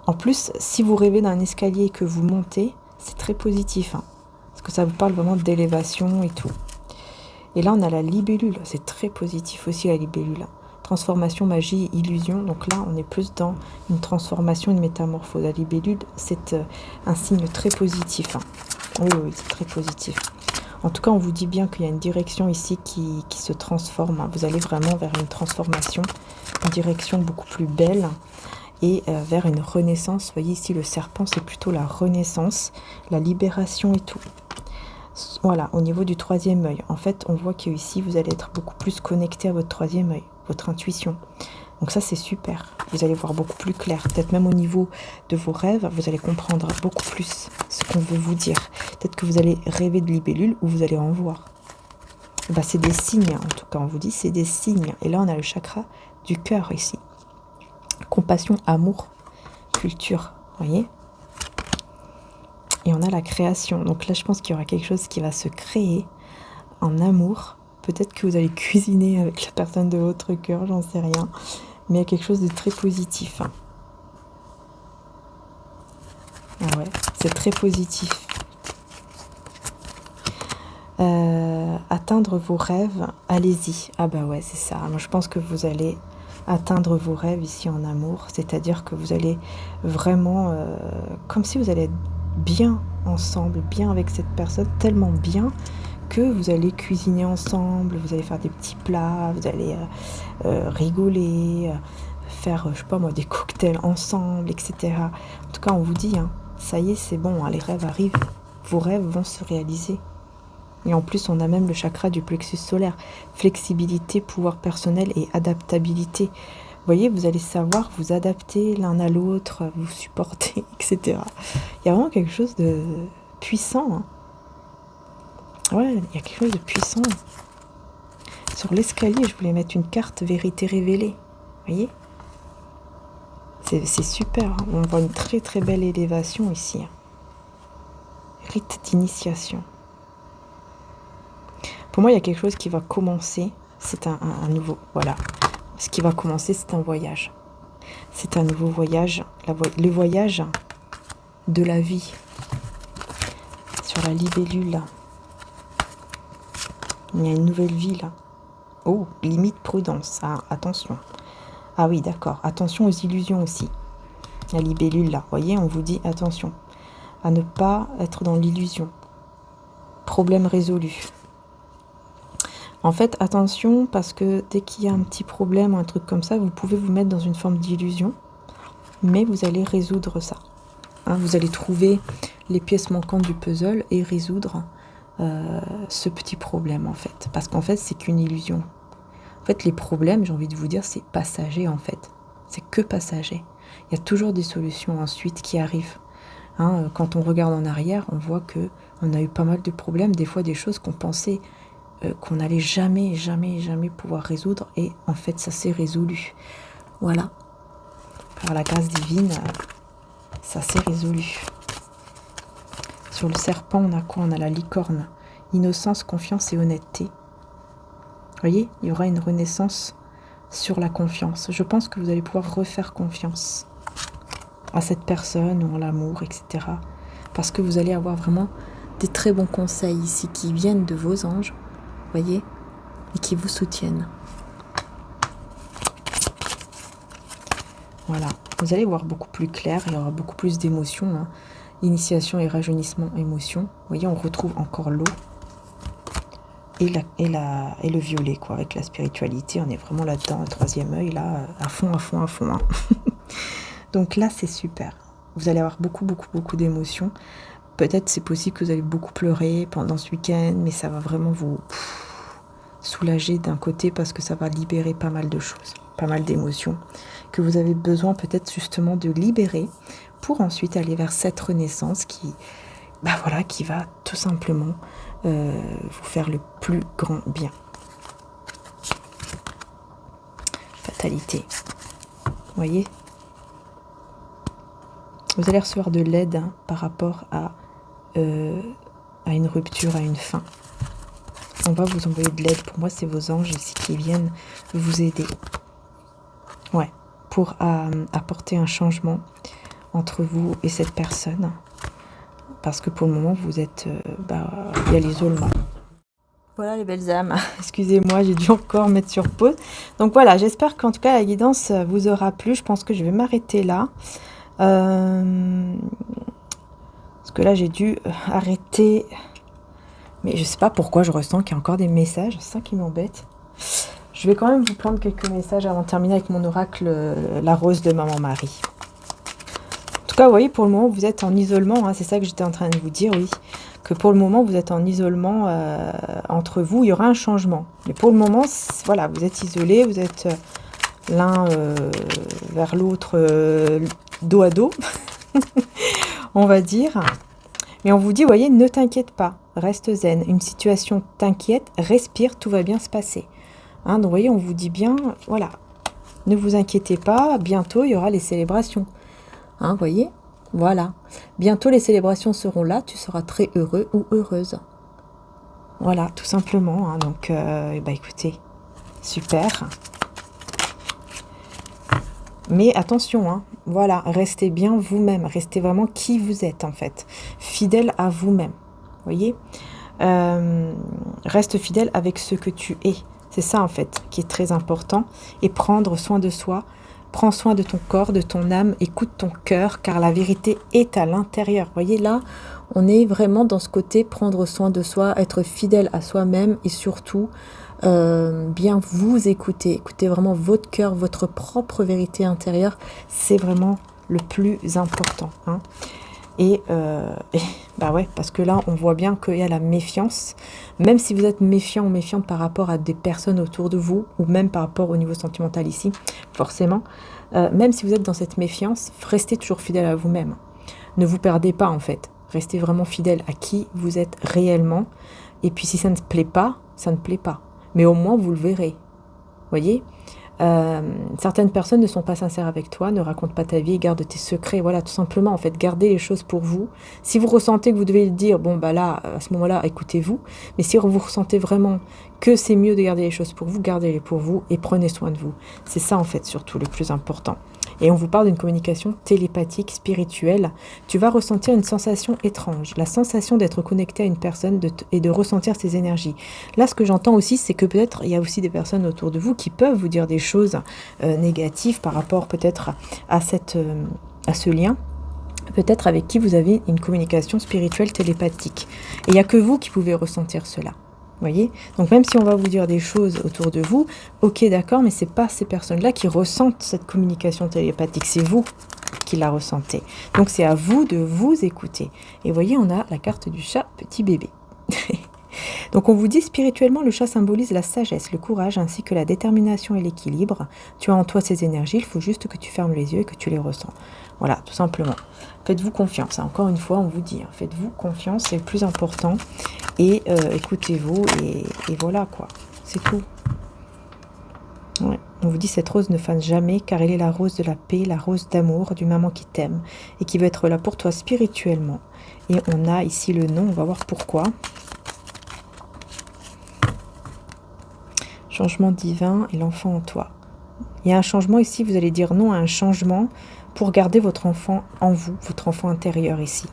En plus, si vous rêvez d'un escalier et que vous montez, c'est très positif. Hein, parce que ça vous parle vraiment d'élévation et tout. Et là, on a la libellule. C'est très positif aussi, la libellule. Transformation, magie, illusion. Donc là, on est plus dans une transformation, une métamorphose. La libellule, c'est un signe très positif. Hein. Oui, oui, c'est très positif. En tout cas, on vous dit bien qu'il y a une direction ici qui se transforme. Hein. Vous allez vraiment vers une transformation, une direction beaucoup plus belle et vers une renaissance. Vous voyez ici, le serpent, c'est plutôt la renaissance, la libération et tout. Voilà, au niveau du troisième œil. En fait, on voit qu'ici, vous allez être beaucoup plus connecté à votre troisième œil, votre intuition. Donc ça, c'est super. Vous allez voir beaucoup plus clair. Peut-être même au niveau de vos rêves, vous allez comprendre beaucoup plus ce qu'on veut vous dire. Peut-être que vous allez rêver de libellule ou vous allez en voir. Ben, c'est des signes, en tout cas, on vous dit, c'est des signes. Et là, on a le chakra du cœur ici. Compassion, amour, culture, vous voyez ? Et on a la création. Donc là, je pense qu'il y aura quelque chose qui va se créer en amour. Peut-être que vous allez cuisiner avec la personne de votre cœur, j'en sais rien. Mais il y a quelque chose de très positif. Ah ouais, c'est très positif. Atteindre vos rêves, allez-y. Ah bah ouais, c'est ça. Moi, je pense que vous allez atteindre vos rêves ici en amour. C'est-à-dire que vous allez vraiment... comme si vous allez être bien ensemble, bien avec cette personne, tellement bien que vous allez cuisiner ensemble, vous allez faire des petits plats, vous allez rigoler, faire, je sais pas moi, des cocktails ensemble, etc. En tout cas, on vous dit, hein, ça y est, c'est bon, hein, les rêves arrivent, vos rêves vont se réaliser. Et en plus, on a même le chakra du plexus solaire, flexibilité, pouvoir personnel et adaptabilité. Vous voyez, vous allez savoir vous adapter l'un à l'autre, vous supporter, etc. Il y a vraiment quelque chose de puissant. Hein. Ouais, il y a quelque chose de puissant. Sur l'escalier, je voulais mettre une carte vérité révélée. Vous voyez ? C'est super. Hein. On voit une très très belle élévation ici. Rite d'initiation. Pour moi, il y a quelque chose qui va commencer. C'est un nouveau... Voilà. Ce qui va commencer, c'est un voyage. C'est un nouveau voyage. Le voyage de la vie. Sur la libellule. Il y a une nouvelle vie là. Oh, limite prudence. Ah, attention. Ah oui, d'accord. Attention aux illusions aussi. La libellule là. Vous voyez, on vous dit attention. À ne pas être dans l'illusion. Problème résolu. En fait, attention, parce que dès qu'il y a un petit problème ou un truc comme ça, vous pouvez vous mettre dans une forme d'illusion, mais vous allez résoudre ça. Hein, vous allez trouver les pièces manquantes du puzzle et résoudre ce petit problème, en fait. Parce qu'en fait, c'est qu'une illusion. En fait, les problèmes, j'ai envie de vous dire, c'est passager, en fait. C'est que passager. Il y a toujours des solutions ensuite qui arrivent. Hein, quand on regarde en arrière, on voit que on a eu pas mal de problèmes, des fois des choses qu'on pensait qu'on n'allait jamais pouvoir résoudre, et en fait ça s'est résolu. Voilà, par la grâce divine, ça s'est résolu. Sur le serpent, on a quoi? On a la licorne, innocence, confiance et honnêteté. Vous voyez, il y aura une renaissance sur la confiance. Je pense que vous allez pouvoir refaire confiance à cette personne ou en l'amour, etc. Parce que vous allez avoir vraiment des très bons conseils ici qui viennent de vos anges, voyez, et qui vous soutiennent. Voilà, vous allez voir beaucoup plus clair, il y aura beaucoup plus d'émotions. Hein. Initiation et rajeunissement, émotion. Vous voyez, on retrouve encore l'eau et le violet, quoi, avec la spiritualité. On est vraiment là-dedans, le troisième œil, là, à fond. Hein. Donc là, c'est super. Vous allez avoir beaucoup d'émotions. Peut-être c'est possible que vous allez beaucoup pleurer pendant ce week-end, mais ça va vraiment vous soulager d'un côté parce que ça va libérer pas mal de choses, pas mal d'émotions que vous avez besoin peut-être justement de libérer pour ensuite aller vers cette renaissance qui va tout simplement vous faire le plus grand bien. Fatalité. Vous voyez ? Vous allez recevoir de l'aide par rapport à une rupture, à une fin. On va vous envoyer de l'aide. Pour moi, c'est vos anges ici qui viennent vous aider. Ouais, pour apporter un changement entre vous et cette personne. Parce que pour le moment, vous êtes... il y a l'isolement. Voilà les belles âmes. Excusez-moi, j'ai dû encore mettre sur pause. Donc voilà, j'espère qu'en tout cas, la guidance vous aura plu. Je pense que je vais m'arrêter là. Parce que là, j'ai dû arrêter... Mais je sais pas pourquoi je ressens qu'il y a encore des messages. C'est ça qui m'embête. Je vais quand même vous prendre quelques messages avant de terminer avec mon oracle, la rose de Maman Marie. En tout cas, vous voyez, pour le moment, vous êtes en isolement. Hein, c'est ça que j'étais en train de vous dire, oui. Que pour le moment, vous êtes en isolement entre vous. Il y aura un changement. Mais pour le moment, voilà, vous êtes isolés. Vous êtes l'un vers l'autre, dos à dos, on va dire. Mais on vous dit, vous voyez, ne t'inquiète pas. Reste zen. Une situation t'inquiète, respire, tout va bien se passer. Hein, donc, vous voyez, on vous dit bien, voilà. Ne vous inquiétez pas, bientôt, il y aura les célébrations. Hein, vous voyez? Voilà. Bientôt, les célébrations seront là. Tu seras très heureux ou heureuse. Voilà, tout simplement. Hein, donc, écoutez, super. Mais attention, hein, voilà, restez bien vous-même. Restez vraiment qui vous êtes, en fait. Fidèle à vous-même. Vous voyez? Reste fidèle avec ce que tu es. C'est ça, en fait, qui est très important. Et prendre soin de soi. Prends soin de ton corps, de ton âme, écoute ton cœur, car la vérité est à l'intérieur. Vous voyez, là, on est vraiment dans ce côté prendre soin de soi, être fidèle à soi-même et surtout bien vous écouter. Écoutez vraiment votre cœur, votre propre vérité intérieure. C'est vraiment le plus important. Hein. Et ouais, parce que là, on voit bien qu'il y a la méfiance. Même si vous êtes méfiant ou méfiante par rapport à des personnes autour de vous, ou même par rapport au niveau sentimental ici, forcément, même si vous êtes dans cette méfiance, restez toujours fidèle à vous-même. Ne vous perdez pas, en fait. Restez vraiment fidèle à qui vous êtes réellement. Et puis, si ça ne plaît pas, ça ne plaît pas. Mais au moins, vous le verrez. Vous voyez ? Certaines personnes ne sont pas sincères avec toi, ne racontent pas ta vie, gardent tes secrets, voilà, tout simplement, en fait, gardez les choses pour vous. Si vous ressentez que vous devez le dire, bon, bah là, à ce moment-là, écoutez-vous, mais si vous ressentez vraiment que c'est mieux de garder les choses pour vous, gardez-les pour vous et prenez soin de vous. C'est ça, en fait, surtout le plus important. Et on vous parle d'une communication télépathique, spirituelle. Tu vas ressentir une sensation étrange, la sensation d'être connecté à une personne et de ressentir ses énergies. Là, ce que j'entends aussi, c'est que peut-être il y a aussi des personnes autour de vous qui peuvent vous dire des choses négatives par rapport peut-être à ce lien. Peut-être avec qui vous avez une communication spirituelle télépathique. Et il n'y a que vous qui pouvez ressentir cela. Voyez, donc même si on va vous dire des choses autour de vous, ok d'accord, mais c'est pas ces personnes-là qui ressentent cette communication télépathique, c'est vous qui la ressentez. Donc c'est à vous de vous écouter. Et vous voyez, on a la carte du chat petit bébé. Donc on vous dit spirituellement, le chat symbolise la sagesse, le courage ainsi que la détermination et l'équilibre. Tu as en toi ces énergies, il faut juste que tu fermes les yeux et que tu les ressens. Voilà, tout simplement. Faites-vous confiance. Hein. Encore une fois, on vous dit, hein, faites-vous confiance, c'est le plus important. Et écoutez-vous et voilà quoi. C'est tout. Ouais. On vous dit cette rose ne fane jamais car elle est la rose de la paix, la rose d'amour, du maman qui t'aime et qui veut être là pour toi spirituellement. Et on a ici le nom, on va voir pourquoi. Changement divin et l'enfant en toi. Il y a un changement ici, vous allez dire non à un changement pour garder votre enfant en vous, votre enfant intérieur ici.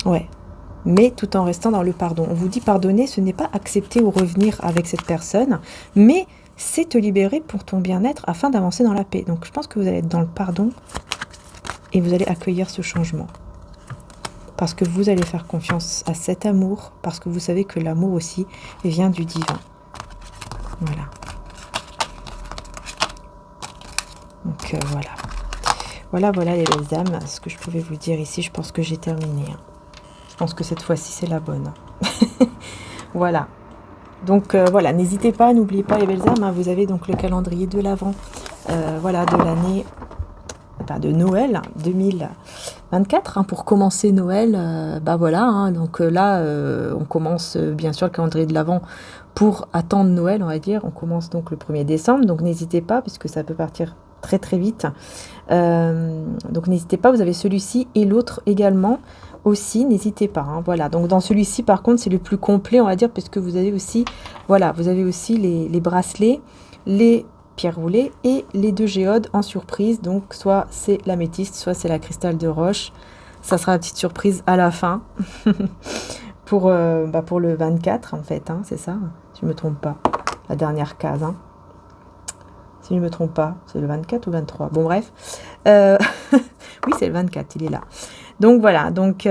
Ouais. Mais tout en restant dans le pardon. On vous dit pardonner, ce n'est pas accepter ou revenir avec cette personne, mais c'est te libérer pour ton bien-être afin d'avancer dans la paix. Donc je pense que vous allez être dans le pardon et vous allez accueillir ce changement. Parce que vous allez faire confiance à cet amour, parce que vous savez que l'amour aussi vient du divin. Voilà. Donc voilà. Voilà les belles âmes, ce que je pouvais vous dire ici. Je pense que j'ai terminé. Hein. Je pense que cette fois-ci, c'est la bonne. Voilà. Donc voilà, n'hésitez pas, n'oubliez pas les belles âmes. Hein, vous avez donc le calendrier de l'Avent, voilà, de l'année, de Noël 2024. Hein, pour commencer Noël, voilà. Hein, donc là, on commence bien sûr le calendrier de l'Avent pour attendre Noël, on va dire. On commence donc le 1er décembre. Donc n'hésitez pas, puisque ça peut partir très très vite. Donc n'hésitez pas, vous avez celui-ci et l'autre également aussi, n'hésitez pas. Hein, voilà, donc dans celui-ci, par contre, c'est le plus complet, on va dire, parce que vous avez aussi, voilà, vous avez aussi les bracelets, les pierres roulées et les 2 géodes en surprise. Donc, soit c'est l'améthyste, soit c'est la cristal de roche. Ça sera la petite surprise à la fin pour le 24, en fait, hein, c'est ça, si je ne me trompe pas, la dernière case, hein. Si je ne me trompe pas, c'est le 24 ou 23. Bon, bref. Oui, c'est le 24, il est là. Donc, voilà. Donc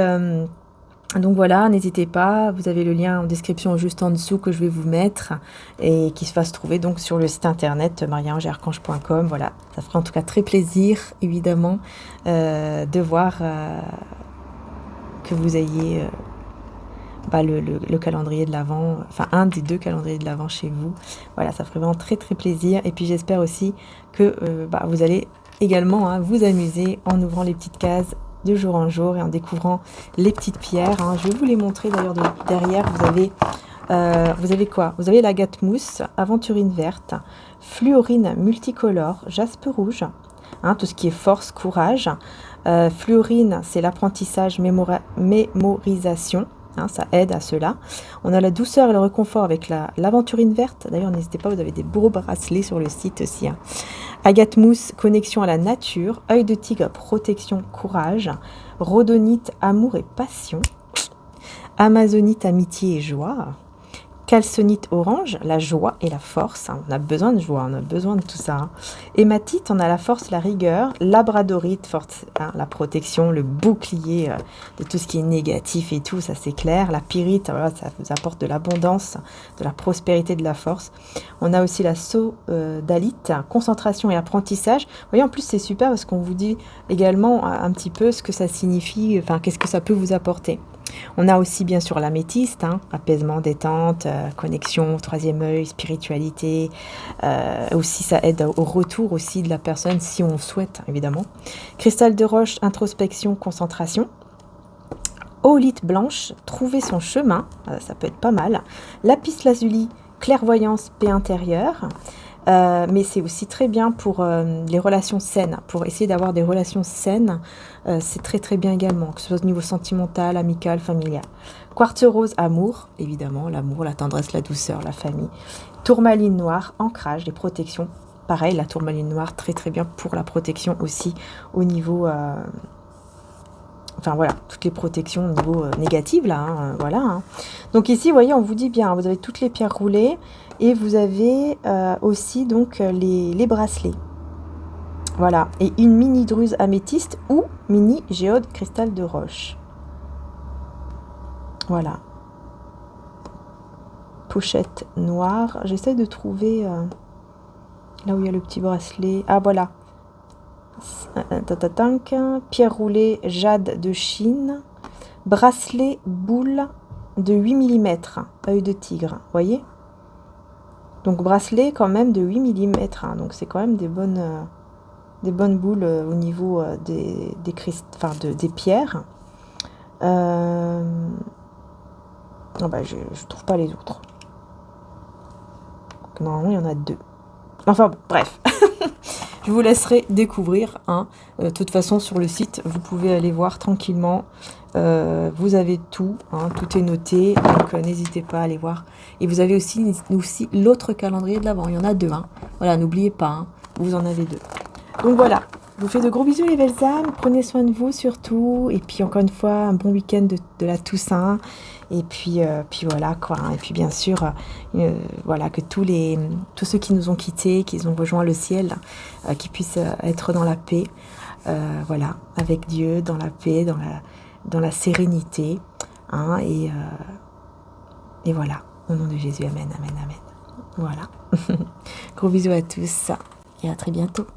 voilà, n'hésitez pas. Vous avez le lien en description juste en dessous que je vais vous mettre et qui va se trouver donc sur le site internet mariangearchange.com. Voilà, ça ferait en tout cas très plaisir, évidemment, de voir que vous ayez... le calendrier de l'Avent, enfin un des 2 calendriers de l'Avent chez vous. Voilà, ça ferait vraiment très très plaisir. Et puis j'espère aussi que vous allez également vous amuser en ouvrant les petites cases de jour en jour et en découvrant les petites pierres. Hein. Je vais vous les montrer d'ailleurs derrière. Vous avez quoi? Vous avez l'agate mousse, aventurine verte, fluorine multicolore, jaspe rouge, hein, tout ce qui est force, courage. Fluorine, c'est l'apprentissage, mémorisation. Hein, ça aide à cela. On a la douceur et le réconfort avec l'aventurine verte. D'ailleurs, n'hésitez pas, vous avez des beaux bracelets sur le site aussi. Hein. Agate mousse, connexion à la nature. Œil de tigre, protection, courage. Rhodonite, amour et passion. Amazonite, amitié et joie. Calcénite orange, la joie et la force. Hein. On a besoin de joie, on a besoin de tout ça. Hein. Hématite, on a la force, la rigueur. Labradorite, force, hein, la protection, le bouclier de tout ce qui est négatif et tout, ça c'est clair. La pyrite, voilà, ça vous apporte de l'abondance, de la prospérité, de la force. On a aussi la sodalite, concentration et apprentissage. Vous voyez, en plus c'est super parce qu'on vous dit également un petit peu ce que ça signifie, enfin qu'est-ce que ça peut vous apporter. On a aussi bien sûr l'améthyste, hein, apaisement, détente, connexion, 3e œil, spiritualité. Aussi ça aide au retour aussi de la personne si on souhaite évidemment. Cristal de roche, introspection, concentration. Oolite blanche, trouver son chemin, ça peut être pas mal. Lapis lazuli, clairvoyance, paix intérieure. Mais c'est aussi très bien pour les relations saines, pour essayer d'avoir des relations saines, c'est très très bien également, que ce soit au niveau sentimental, amical, familial. Quartz rose, amour, évidemment, l'amour, la tendresse, la douceur, la famille. Tourmaline noire, ancrage, des protections. Pareil, la tourmaline noire, très très bien pour la protection aussi au niveau... Enfin voilà, toutes les protections au niveau négatif là, hein, voilà. Hein. Donc ici, vous voyez, on vous dit bien, vous avez toutes les pierres roulées et vous avez aussi donc les bracelets. Voilà, et une mini druse améthyste ou mini géode cristal de roche. Voilà. Pochette noire. J'essaie de trouver là où il y a le petit bracelet. Ah voilà. Pierre roulée jade de Chine, bracelet boule de 8 mm, œil de tigre, voyez. Donc bracelet quand même de 8 mm, hein, donc c'est quand même des bonnes boules au niveau des pierres. Oh bah, je trouve pas les autres. Donc, normalement il y en a 2. Enfin bon, bref. Je vous laisserai découvrir. Hein. De toute façon, sur le site, vous pouvez aller voir tranquillement. Vous avez tout. Hein, tout est noté. Donc, n'hésitez pas à aller voir. Et vous avez aussi l'autre calendrier de l'Avent. Il y en a 2. Hein. Voilà, n'oubliez pas. Hein, vous en avez 2. Donc, voilà. Je vous fais de gros bisous, les belles âmes. Prenez soin de vous, surtout. Et puis, encore une fois, un bon week-end de la Toussaint. Et puis voilà quoi. Et puis bien sûr, voilà, que tous ceux qui nous ont quittés, qui ont rejoint le ciel, qui puissent être dans la paix, voilà, avec Dieu, dans la paix, dans la sérénité, hein, et voilà. Au nom de Jésus, amen, amen, amen. Voilà. Gros bisous à tous et à très bientôt.